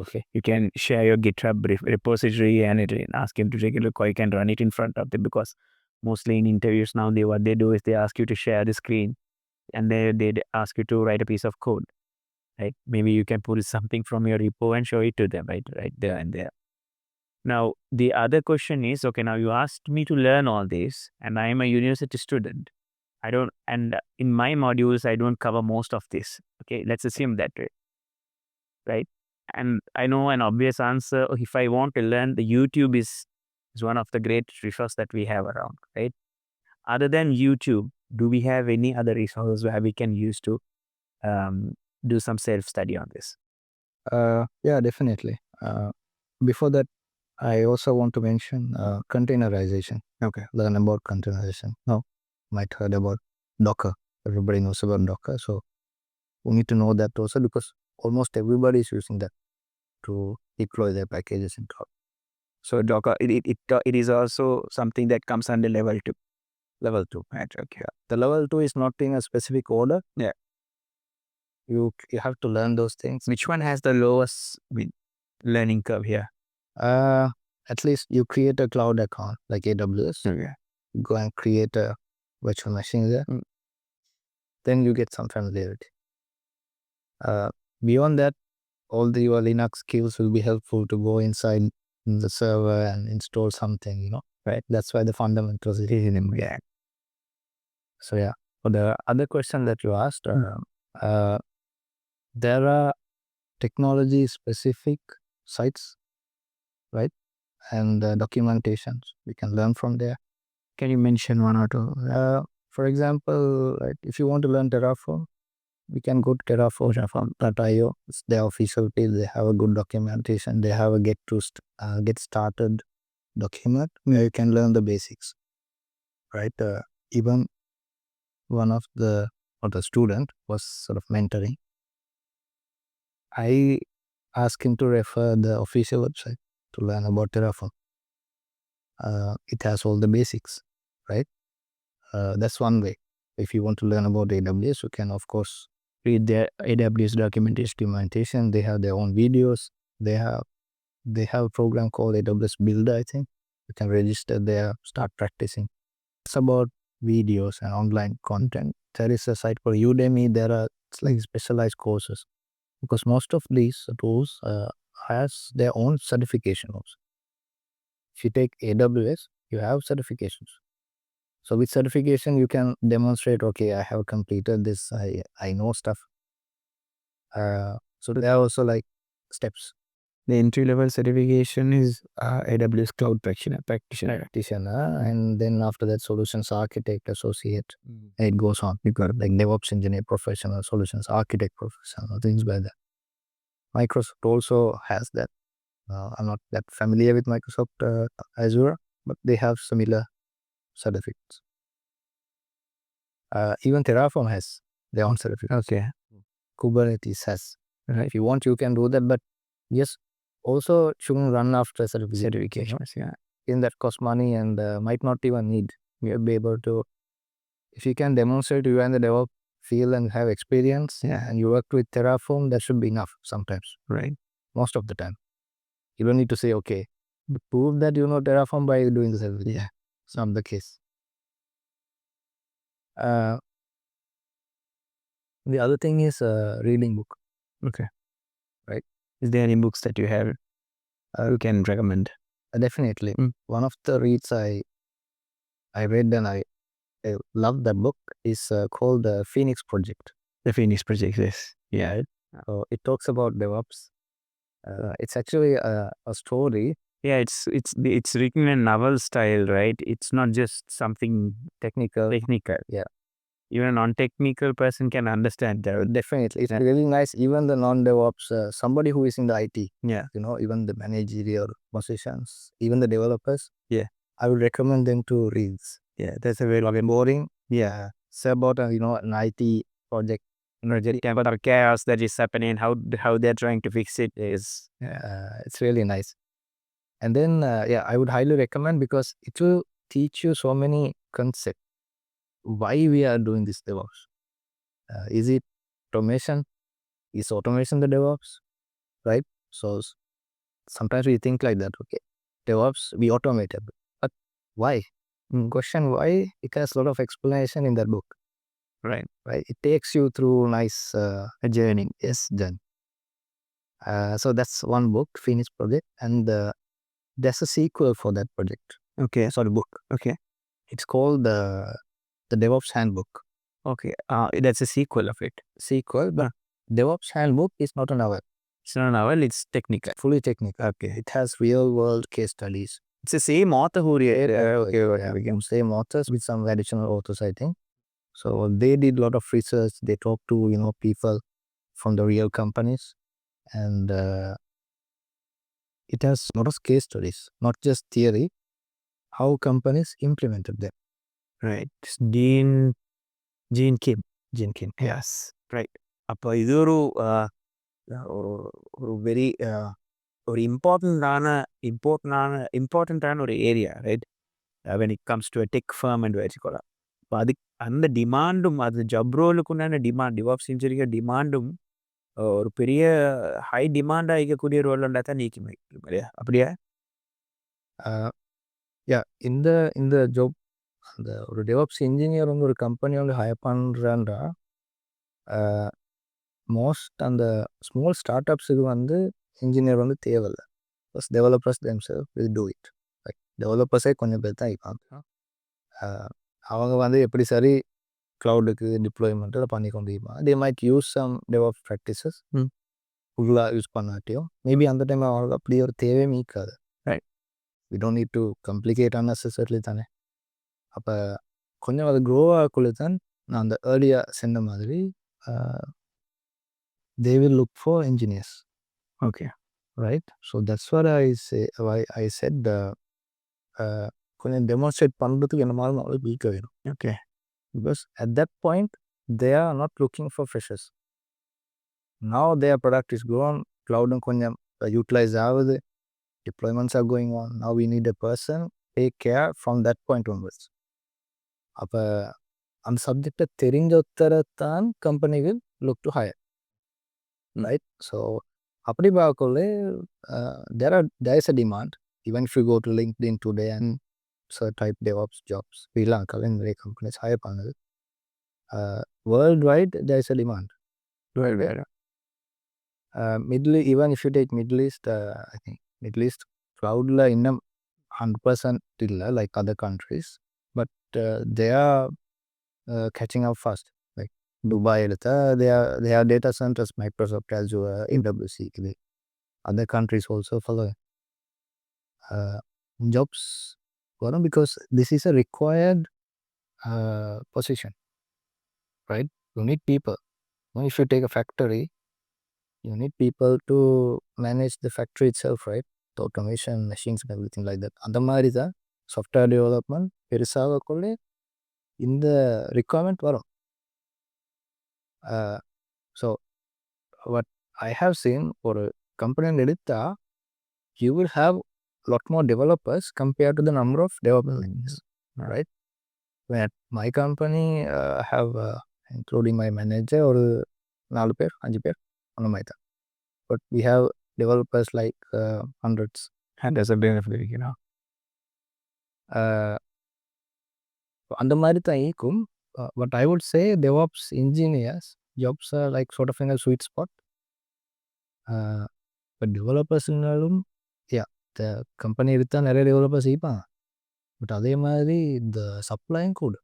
Okay. You can share your GitHub repository and ask him to take a look, or you can run it in front of them, because mostly in interviews now, what they do is they ask you to share the screen and they ask you to write a piece of code, right? Maybe you can pull something from your repo and show it to them, right there and there. Now, the other question is, okay, now you asked me to learn all this and I am a university student. And in my modules, I don't cover most of this. Okay, let's assume that, right? And I know an obvious answer. If I want to learn, the YouTube is one of the great resources that we have around, right? Other than YouTube, do we have any other resources where we can use to do some self-study on this? Yeah, definitely. Before that, I also want to mention containerization. Okay. Learn about containerization. No, might heard about Docker. Everybody knows about Docker. So we need to know that also, because almost everybody is using that to deploy their packages in cloud. So Docker, it is also something that comes under level 2. Level 2. Right, okay. The level 2 is not in a specific order. Yeah. You have to learn those things. Which one has the lowest learning curve here? At least you create a cloud account like AWS. Okay. Go and create a virtual machine there. Then you get some familiarity. Beyond that, all your Linux skills will be helpful to go inside the server and install something, right? That's why the fundamentals is in. Yeah. So yeah, for the other question that you asked, there are technology specific sites, right? And documentations we can learn from there. Can you mention one or two? For example, like if you want to learn Terraform, we can go to terraform.io. It's their official page. They have a good documentation. They have a get started document where you can learn the basics, right? Even one of the student was sort of mentoring. I asked him to refer the official website to learn about Terraform. It has all the basics, right? That's one way. If you want to learn about AWS, you can of course read their AWS documentation. They have their own videos. They have a program called AWS Builder, I think. You can register there, start practicing. It's about videos and online content. There is a site for Udemy. It's like specialized courses, because most of these tools has their own certification also. If you take AWS, you have certifications. So with certification, you can demonstrate, okay, I have completed this. I know stuff. So there are also like steps. The entry level certification is AWS Cloud Practitioner. And then after that, Solutions Architect, Associate. And it goes on. You got like DevOps Engineer Professional, Solutions Architect Professional, things like that. Microsoft also has that. I'm not that familiar with Microsoft Azure, but they have similar certificates. Even Terraform has their own certificates. Okay. Kubernetes has. Right. If you want, you can do that, but yes, also shouldn't run after certifications. Yeah. In that cost money and might not even need. You'll be able to, if you can demonstrate you are in the DevOps field and have experience, and you worked with Terraform, that should be enough sometimes. Right. Most of the time. You don't need to say, okay, prove that you know Terraform by doing this every day. Yeah. It's not the case. The other thing is reading book. Okay. Right. Is there any books that you have you can recommend? Definitely. One of the reads I read and I love that book is called the Phoenix Project. The Phoenix Project, yes. Yeah. Right? So it talks about DevOps. It's actually a story. Yeah, it's written in novel style, right? It's not just something Technical. Yeah. Even a non-technical person can understand that. Definitely. It's really nice. Even the non-DevOps, somebody who is in the IT, Yeah. even the managerial positions, even the developers. Yeah. I would recommend them to read. Yeah, that's a very Boring. yeah. It's about an IT project. About the chaos that is happening, how they're trying to fix it is It's really nice. And then I would highly recommend because it will teach you so many concepts. Why we are doing this DevOps? Is it automation? Is automation the DevOps? Right? So sometimes we think like that. Okay, DevOps we automate it, but why? Question why? It has a lot of explanation in that book. right. Right? It takes you through nice a journey. Yes, done. So that's one book, Phoenix Project, and there's a sequel for that project. Okay. Sorry, book. Okay. It's called the DevOps Handbook. Okay. That's a sequel of it. Sequel, but DevOps Handbook is not a novel. It's not a novel, it's technical. Fully technical. Okay. It has real world case studies. It's the same author who Same authors with some additional authors, I think. So they did a lot of research. They talked to people from the real companies, and it has a lot of case studies, not just theory. How companies implemented them. Right. It's Gene Kim. Gene Kim. Yes. Right. அப்போ இது ஒரு ஒரு very ஒரு இம்பார்ட்டண்ட்டான ஒரு area right when it comes to tech firm என்று வச்சுக்கோலாம் இப்போ அதுக்கு அந்த டிமாண்டும் அது ஜப் ரோலுக்குண்டான டிமாண்ட் டிவாப்ஸ் இன்ஜினியரிங்க டிமாண்டும் ஒரு பெரிய ஹை டிமாண்ட் ஆகிக்கக்கூடிய ரோல் தான் நீக்கி இல்லையா அப்படியா இந்த ஜாப் அந்த ஒரு டெவாப்ஸ் இன்ஜினியர் ஒரு கம்பெனி ஹையர் பண்ணுறான்றா மோஸ்ட் அந்த ஸ்மால் ஸ்டார்ட் அப்ஸுக்கு இன்ஜினியர் தேவையில்லை plus developers themselves will do it like டெவலப்பர்ஸே கொஞ்சம் பேர் தான் இருப்பாங்க அவங்க எப்படி சரி க்ளவுடுக்கு டிப்ளாய்மெண்ட்டு பண்ணி கொண்டு இருப்பாங்க they might use some develop practices ஃபுல்லாக யூஸ் பண்ணாட்டியும் மேபி அந்த டைம் அவங்களுக்கு அப்படியே ஒரு தேவையும் இருக்காது right we don't need to complicate unnecessarily தானே அப்போ கொஞ்சம் அது க்ரோ ஆகக்குள்ள தான் நான் அந்த ஏர்லியாக சொன்ன மாதிரி they will look for engineers. Okay. Right? So that's what why I said கொஞ்சம் demonstrate பண்ணுறதுக்கு என்ன மாதிரி நாலேஜ் வீக் ஆகிடும். Okay. Because at that point they are not looking for freshers. Now their product is grown, cloud கொஞ்சம் utilize ஆகுது, deployments are going on. Now we need a person take care from that point onwards. அப்போ அந்த சப்ஜெக்டை தெரிஞ்ச ஒருத்தரைத்தான் company will look to hire. Right? So அப்படி பார்க்கல there is a demand. Even if you go to LinkedIn today and type DevOps jobs, நிறைய companies hire பண்ணுது. Worldwide there is a demand. Even if you take Middle East, I think Middle East cloudல இன்னும் 100% இல்லை like other countries, but they are catching up fast. Like Dubai எடுத்தா they are data centers, Microsoft Azure, AWS இது. Other countries also follow jobs வரும் because this is a required position, right? You need people. If you take a factory, you need people to manage the factory itself, right? The automation, machines and everything like that. அந்த மாதிரி தான் software development பெருசாகக்குள்ளே இந்த requirement வரும். So what I have seen ஒரு company எடுத்தா you will have a lot more developers compared to the number of developers, right? When at my company I have including my manager ஒரு 4 பேர் 5 பேர் அந்த மாதிரி தான், but we have developers like hundreds. And as a benefit, அந்த மாதிரி தான் இருக்கும். But I would say DevOps engineers jobs are like sort of in a sweet spot. But டெவலப்பர்ஸ்னாலும் இந்த கம்பெனி எடுத்தால் நிறைய டெவலப்பர்ஸ் இருப்பாங்க. பட் அதே மாதிரி இந்த சப்ளையும் கூட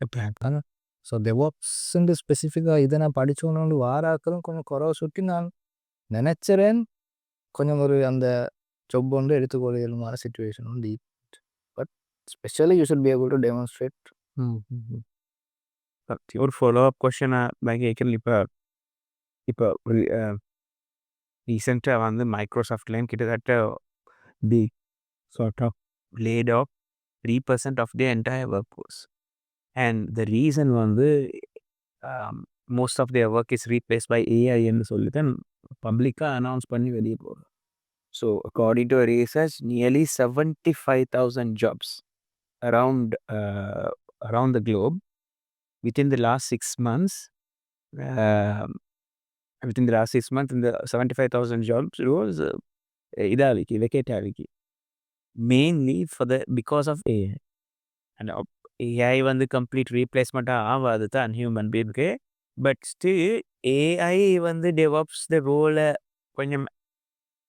இப்போ ஸோ டெவாப்ஸ்ன்னு ஸ்பெசிஃபிக்காக இதை நான் படித்தோன்னு வாராக்களும் கொஞ்சம் குறவை சுட்டி நான் நினச்சிறேன் கொஞ்சம் ஒரு அந்த ஜொப் வந்து எடுத்துக்கொள்ளுமான சிச்சுவேஷன் உண்டு. But specially you should be able to demonstrate. ஒரு ஃபாலோஅப் கொஷன் கேட்குறேன். இப்போ ரீசெண்டாக வந்து மைக்ரோசாஃப்ட்லேயும் கிட்டத்தட்ட the sort of laid off 3% of the entire work force. And the reason வந்து most of their work is replace by ஏஐன்னு சொல்லி தான் பப்ளிக்காக அனௌன்ஸ் பண்ணி வெளியே போகிறோம். So according to research nearly 75,000 jobs around the globe within the last 6 months. Within the last 6 months, in the 75,000 jobs roles இதாகி vacate ஆகி mainly because of AI. And AI வந்து கம்ப்ளீட் ரீப்ளேஸ்மெண்ட்டாக ஆகாது தான் ஹியூமன் பீயிங்க்கு. பட் ஸ்டில் ஏஐ வந்து develops the ரோலை கொஞ்சம்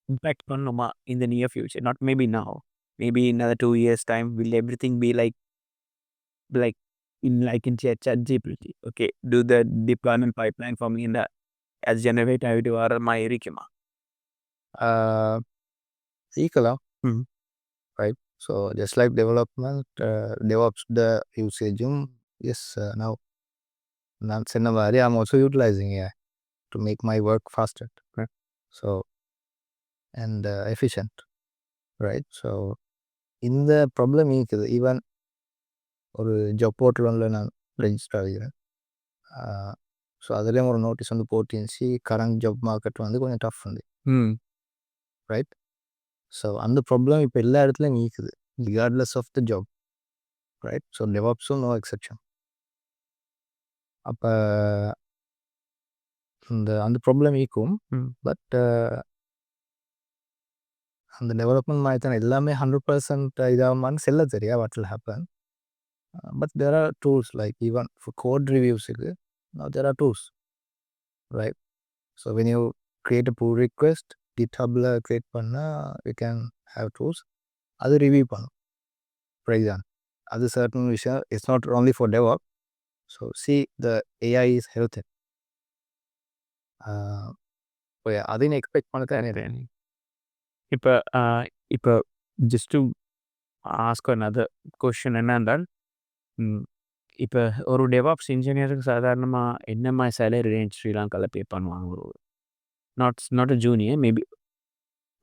இம்பேக்ட் பண்ணுமா in the near future? Not maybe now, maybe in another 2 years time will everything be like in ChatGPT? Okay, do the deployment pipeline for me in the as generate ஆகிட்டு வர மாதிரி இருக்குமா? ஈக்கலாம் right. So just like development develops the யூசேஜும் as now நான் சொன்ன மாதிரி I'm also utilising to make my work faster so and efficient right. So இந்த ப்ராப்ளம் இருக்குது. ஈவன் ஒரு ஜாப் போர்ட்டலில் நான் ரெஜிஸ்டர் ஆகிறேன். ஸோ அதுலேயும் ஒரு நோட்டீஸ் வந்து போட்டிருந்துச்சு, கரண்ட் ஜாப் மார்க்கெட் வந்து கொஞ்சம் டஃப் வந்து ரைட். ஸோ அந்த ப்ராப்ளம் இப்போ எல்லா இடத்துலையும் இருக்குது regardless of the job right. So டெவாப்ஸும் நோ எக்ஸெப்ஷன். அப்போ அந்த ப்ராப்ளம் ஈக்கும். பட் அந்த டெவலப்மெண்ட் மாதிரி தானே எல்லாமே 100% இதாகுமான்னு செல்ல தெரியா what will happen. But there are tools like even for code ரிவ்யூஸுக்கு there are tools right. So when you create a pull request GitHubல கிரியேட் பண்ணால் யூ கேன் ஹேவ் டூல்ஸ் அது ரிவ்யூ பண்ணும். ஃபார் எக்ஸாம்பிள் அது சர்டன் விஷயம் it's not only for develop. So see the AI is health. அதையும் expect பண்ண தேவையில்லை. இப்போ just to ask another question என்னென்றால், இப்போ ஒரு டெவாப்ஸ் இன்ஜினியருக்கு சாதாரணமாக என்ன மாதிரி சேலரி ரேஞ்ச் ஸ்ரீலங்காவில் பே பண்ணுவாங்க? ஒரு நாட் அ ஜூனியர், மேபி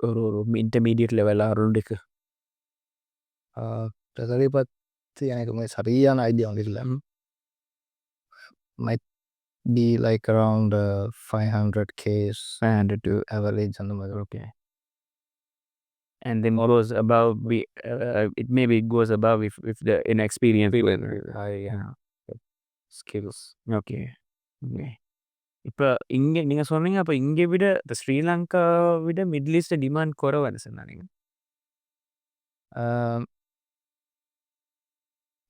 ஒரு இன்டர்மீடியட் லெவல் அரௌண்டுக்கு. அதை பற்றி எனக்கு சரியான ஐடியா வந்து இல்லை. Might be like around 500K 500 to average அந்த மாதிரி. Okay. And then goes above, it maybe goes above if the inexperienced skills. Okay. இப்போ இங்கே நீங்கள் சொன்னீங்க, அப்போ இங்கே விட இந்த ஸ்ரீலங்கா விட மிடில் ஈஸ்ட் டிமாண்ட் குறைவானு சொன்னாங்க.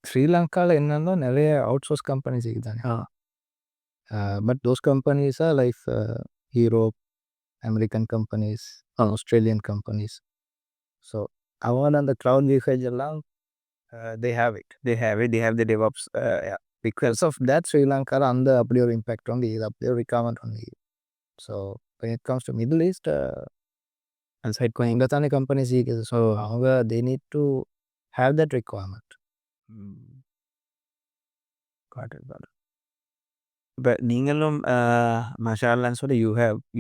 ஸ்ரீலங்காவில் என்னன்னா நிறைய அவுட் சோர்ஸ் கம்பெனிஸ் இருக்குதானே. But those companies are like Europe, American companies, Australian companies. So அவங்க அந்த க்ளவுட் யூசேஜ் எல்லாம் they have the DevOps. Because of that ஸ்ரீலங்காவில் அந்த அப்படி ஒரு இம்பேக்ட் வந்து இது அப்படி ஒரு ரிக்வயர்மெண்ட் வந்து. So when it comes to Middle East அந்த சைட் கொஞ்சம் இங்கே தானே கம்பெனிஸ் இருக்குது. ஸோ அவங்க they need to have that requirement. But நீங்களும் மாஷாஅல்லாஹ்னு சொல்லி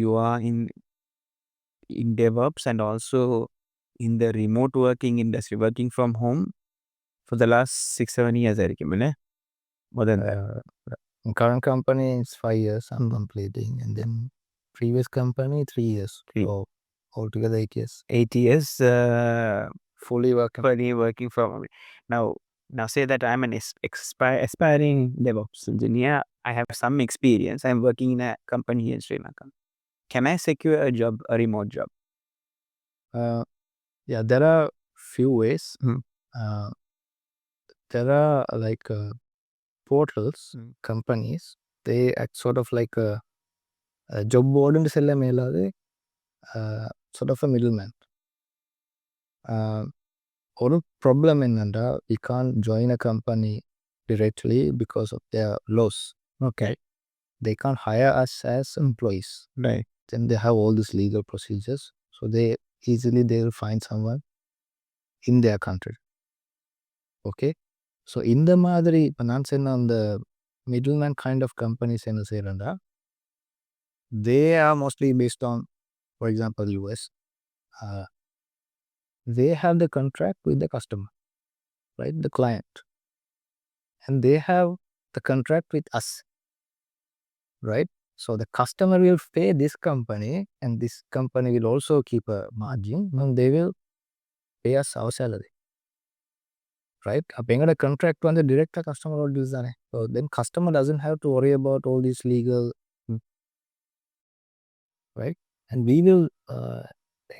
you are in DevOps and also in the remote working industry, working from home for the last 6-7 years ஆயிருக்கும் இல்லை? More than that. Current company is 5 years I'm completing, and then previous company 3 years. So altogether 8 years. 8 years fully working from home. Now say that I'm an aspiring DevOps engineer. I have some experience. I'm working in a company here in Sri Lanka. Can I secure a remote job? Yeah, there are few ways. There are like portals, companies, they act sort of like a job board in the cell மேலாது sort of a middleman. Or problem என்னண்டா we can't join a company directly because of their laws. Okay. They can't hire us as employees. Right. Then they have all these legal procedures, so they will find someone in their country. Okay, so இந்த மாதிரி இப்போ நான் சொன்ன அந்த middleman kind of companies என்ன செய்யறேன்டா, they are mostly based on, for example, US. They have the contract with the customer, right, the client, and they have the contract with us, right? So the customer will pay this company, and this company will also keep a margin, and they will pay us our salary, right? அப்போ எங்களோட contract வந்து directா customer use தானே. So then customer doesn't have to worry about all these legal, right? And we will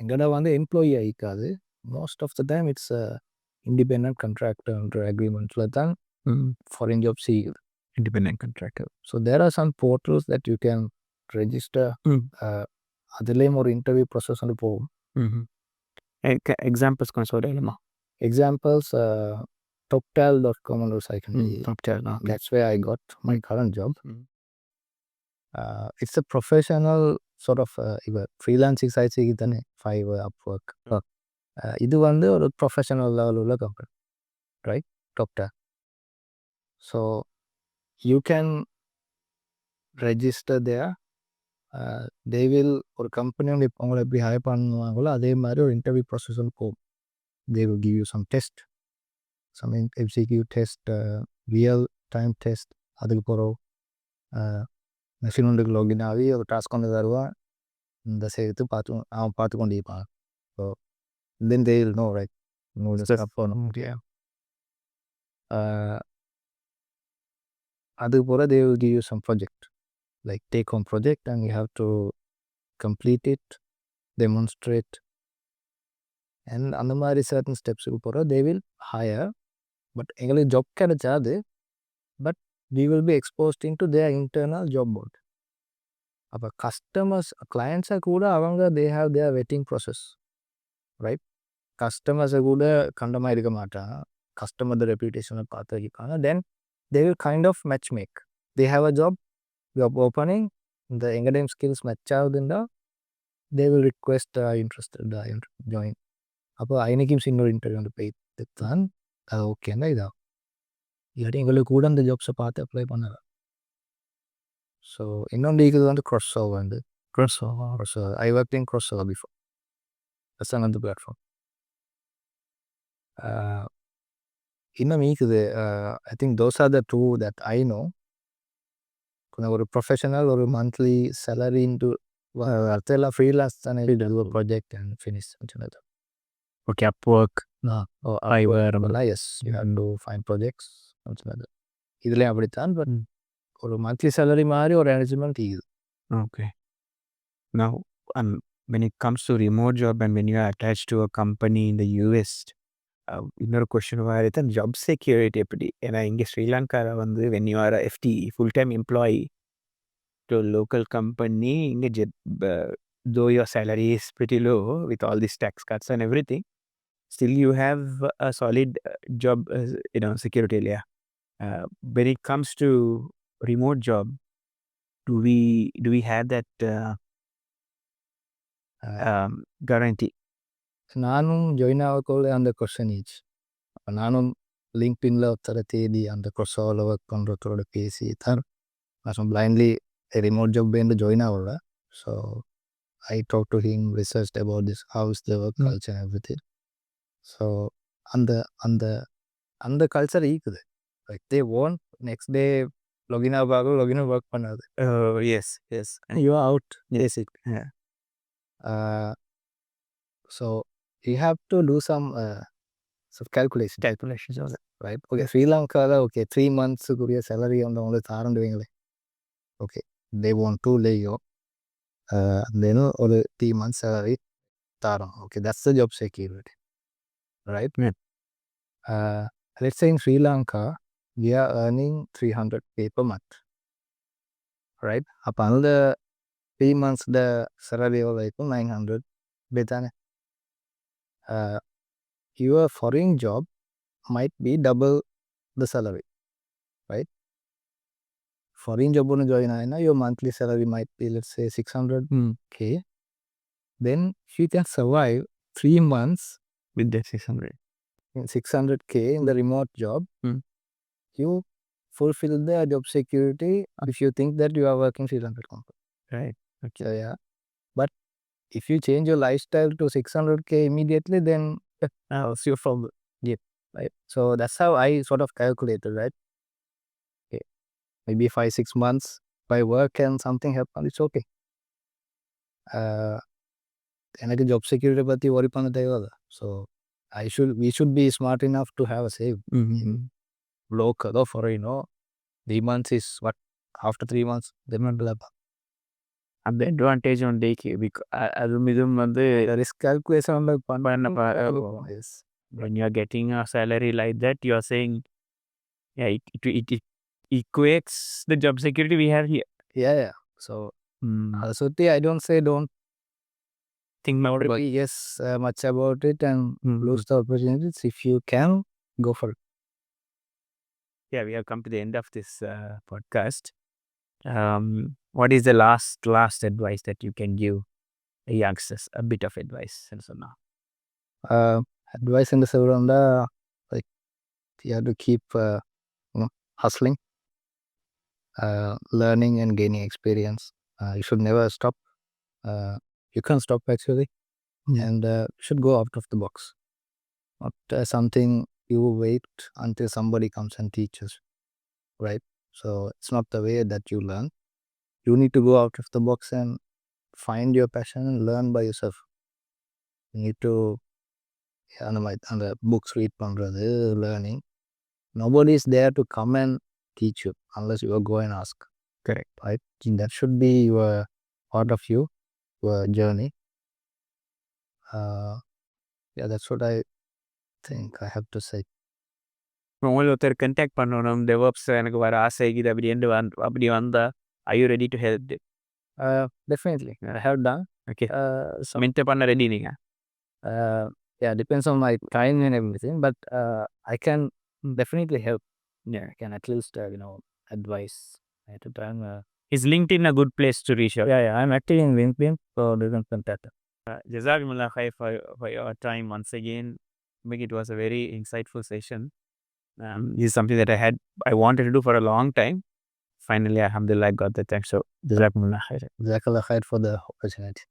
எங்களோட வந்து employee ஆயிக்காது. Most of the time it's a independent contractor under agreementல தான் foreign job செய்யுது. Independent contractor. So there are some portals that you can register. அதுலேயும் ஒரு interview process வந்து போகும். Examples கொஞ்சம் சொல்லலாமா? Examples, toptal.com and also I can tell you. Toptal, okay. That's where I got my current job. It's a professional sort of இவ freelancing sites தானே, Fiverr, Upwork. இது வந்து ஒரு professional level உள்ள company, right? Toptal. So you can register there. They will ஒரு company வந்து இப்போ உங்களை எப்படி ஹையர் பண்ணுவாங்களோ அதே மாதிரி ஒரு இன்டர்வியூ ப்ராசஸ் வந்து போகும். They will give you some test, some MCQ test, real time test. அதுக்கு போகிறோம் மெஷின் ஒன்றுக்கு லாகின் ஆகி ஒரு டாஸ்க் வந்து தருவான், இந்த சேர்த்து அவன் பார்த்து கொண்டு இருப்பான். So then they will know, right? அதுக்கு போகிற they will give you some project, like take home project, and you have to complete it, demonstrate, and அந்த மாதிரி certain ஸ்டெப்ஸுக்கு போகிற they will hire. பட் எங்களுக்கு ஜாப் கிடைச்சாது, but we will be exposed into their internal job board. அப்போ customers கிளையண்ட்ஸை கூட அவங்க they have their vetting process, right? கஸ்டமர்ஸை கூட கண்டமாக இருக்க மாட்டாங்க, கஸ்டமர் ரெப்யூட்டேஷனை பார்த்து வைப்பாங்க. தென் they will kind of match make. They have a job opening, இந்த எங்கடையும் ஸ்கில்ஸ் மேட்ச் ஆகுதுன்னா they will request interested join. அப்போ ஐநக்கியும் இன்னொரு இன்டர்வியூ வந்து போயிட்டு தான் அது ஓகேன்னா இதாகும். இல்லாட்டி எங்களுக்கு கூட அந்த ஜாப்ஸை பார்த்து அப்ளை பண்ணலாம். ஸோ இன்னொன்று இருக்குது வந்து crossover வந்து crossover. I worked in crossover before. That's another platform. இன்னும் இருக்குது. I think those are the two that I know. ஒரு ப்ரொஃபஷனல் ஒரு மந்த்லி சேலரி இன்ட்டு அடுத்தெல்லாம் ஃப்ரீலான்ஸ் தானே, do a project and finish something like that. Okay, Upwork, Fiverr, yes, you have to find projects, something like that. இதுலேயும் அப்படித்தான், but ஒரு monthly salary மாதிரி ஒரு arrangement இருக்குது. Okay. Now, when it comes to remote job and when you are attached to a company in the US, இன்னொரு question மாதிரி job security எப்படி? ஏன்னா இங்கே ஸ்ரீலங்காவில் வந்து when you are a FTE, full time employee to a local company, இங்கே though your salary is pretty low with all these tax cuts and everything, still you have a solid job, security area. When it comes to remote job, do we have that guarantee? நானும் join ஆகக்குள்ள அந்த question each. நானும் லிங்க்டின்ல ஒருத்தரை தேடி அந்த கொர்ஸோவில் work பண்ணுறதோட பேசி தான் நான் பிளைண்ட்லி ரிமோட் ஜாப் வந்து ஜாயின் ஆகல. So I talk to him, research about this, how is the work culture and everything. So அந்த அந்த அந்த கல்ச்சர் ஈக்குது. Like they own next day login work பண்ணாது. Yes. You are out. Yes, it. Yeah. So you have to do some calculations on it, right? Okay, ஸ்ரீலங்காவில் okay 3 monthsக்குரிய salary வந்து அவங்களுக்கு தாரண்டுவீங்களே. Okay, they want to lay you then ஒரு 3 months salary தாரோம். Okay, that's the job security, right? Let's say in Sri Lanka we are earning 300K per month, right? அப்போ அந்த 3 months the salary எவ்வளோ இருக்கும்? 900 Betane. Your foreign job might be double the salary, right? Foreign job on join your monthly salary might be, let's say, 600K. Then you can survive 3 months with that 600. in 600K in the remote job. You fulfill the job security if you think that you are working 300 company. Right. Okay. So yeah, but if you change your lifestyle to 600K immediately, then it's your problem. Yeah, right. So that's how I sort of calculated, right? Okay, maybe 5-6 months by work and something happen, it's okay. எனக்கு job security பத்தி worry பண்ண தேவையில்ல. So we should be smart enough to have a save. Local though for 3 months is what, after 3 months then அந்த advantage on day அதுவும் இதுவும் வந்து risk calculation yes. When you are getting a salary like that, you are saying, yeah, it equates the job security we have here. yeah. So Sutti, I don't say don't Think more about yes much about it and lose the opportunities. If you can, go for it. Yeah, we have come to the end of this podcast. What is the last advice that you can give a youngsters? A bit of advice. And so now, Advice in the Savranda, like you have to keep hustling, learning and gaining experience. You should never stop. You can't stop actually, and you should go out of the box. Not something you wait until somebody comes and teaches, right? So it's not the way that you learn. You need to go out of the box and find your passion and learn by yourself. You need to அந்த books read பண்றது, learning. Nobody is there to come and teach you unless you go and ask. correct. Right? That should be your part of you, your journey. Yeah, that's what I think I have to say. உங்களை ஒருத்தர் contact பண்ணணும் DevOps எனக்கு வர ஆசை இது அப்படி வந்தா are you ready to help them? Definitely, I have done. Okay. So mentor பண்ண ரெடி நீங்க? yeah, depends on my time and everything, but I can definitely help. Yeah, I can at least advise at a time. Is LinkedIn a good place to reach out? Yeah, I'm active in LinkedIn, so you can contact them. Jazakumullah khair for your time once again. Maybe it was a very insightful session. This is something that I wanted to do for a long time. Finally, alhamdulillah, I got the time. So, Jazakumullah khair. Jazakallah khair for the opportunity.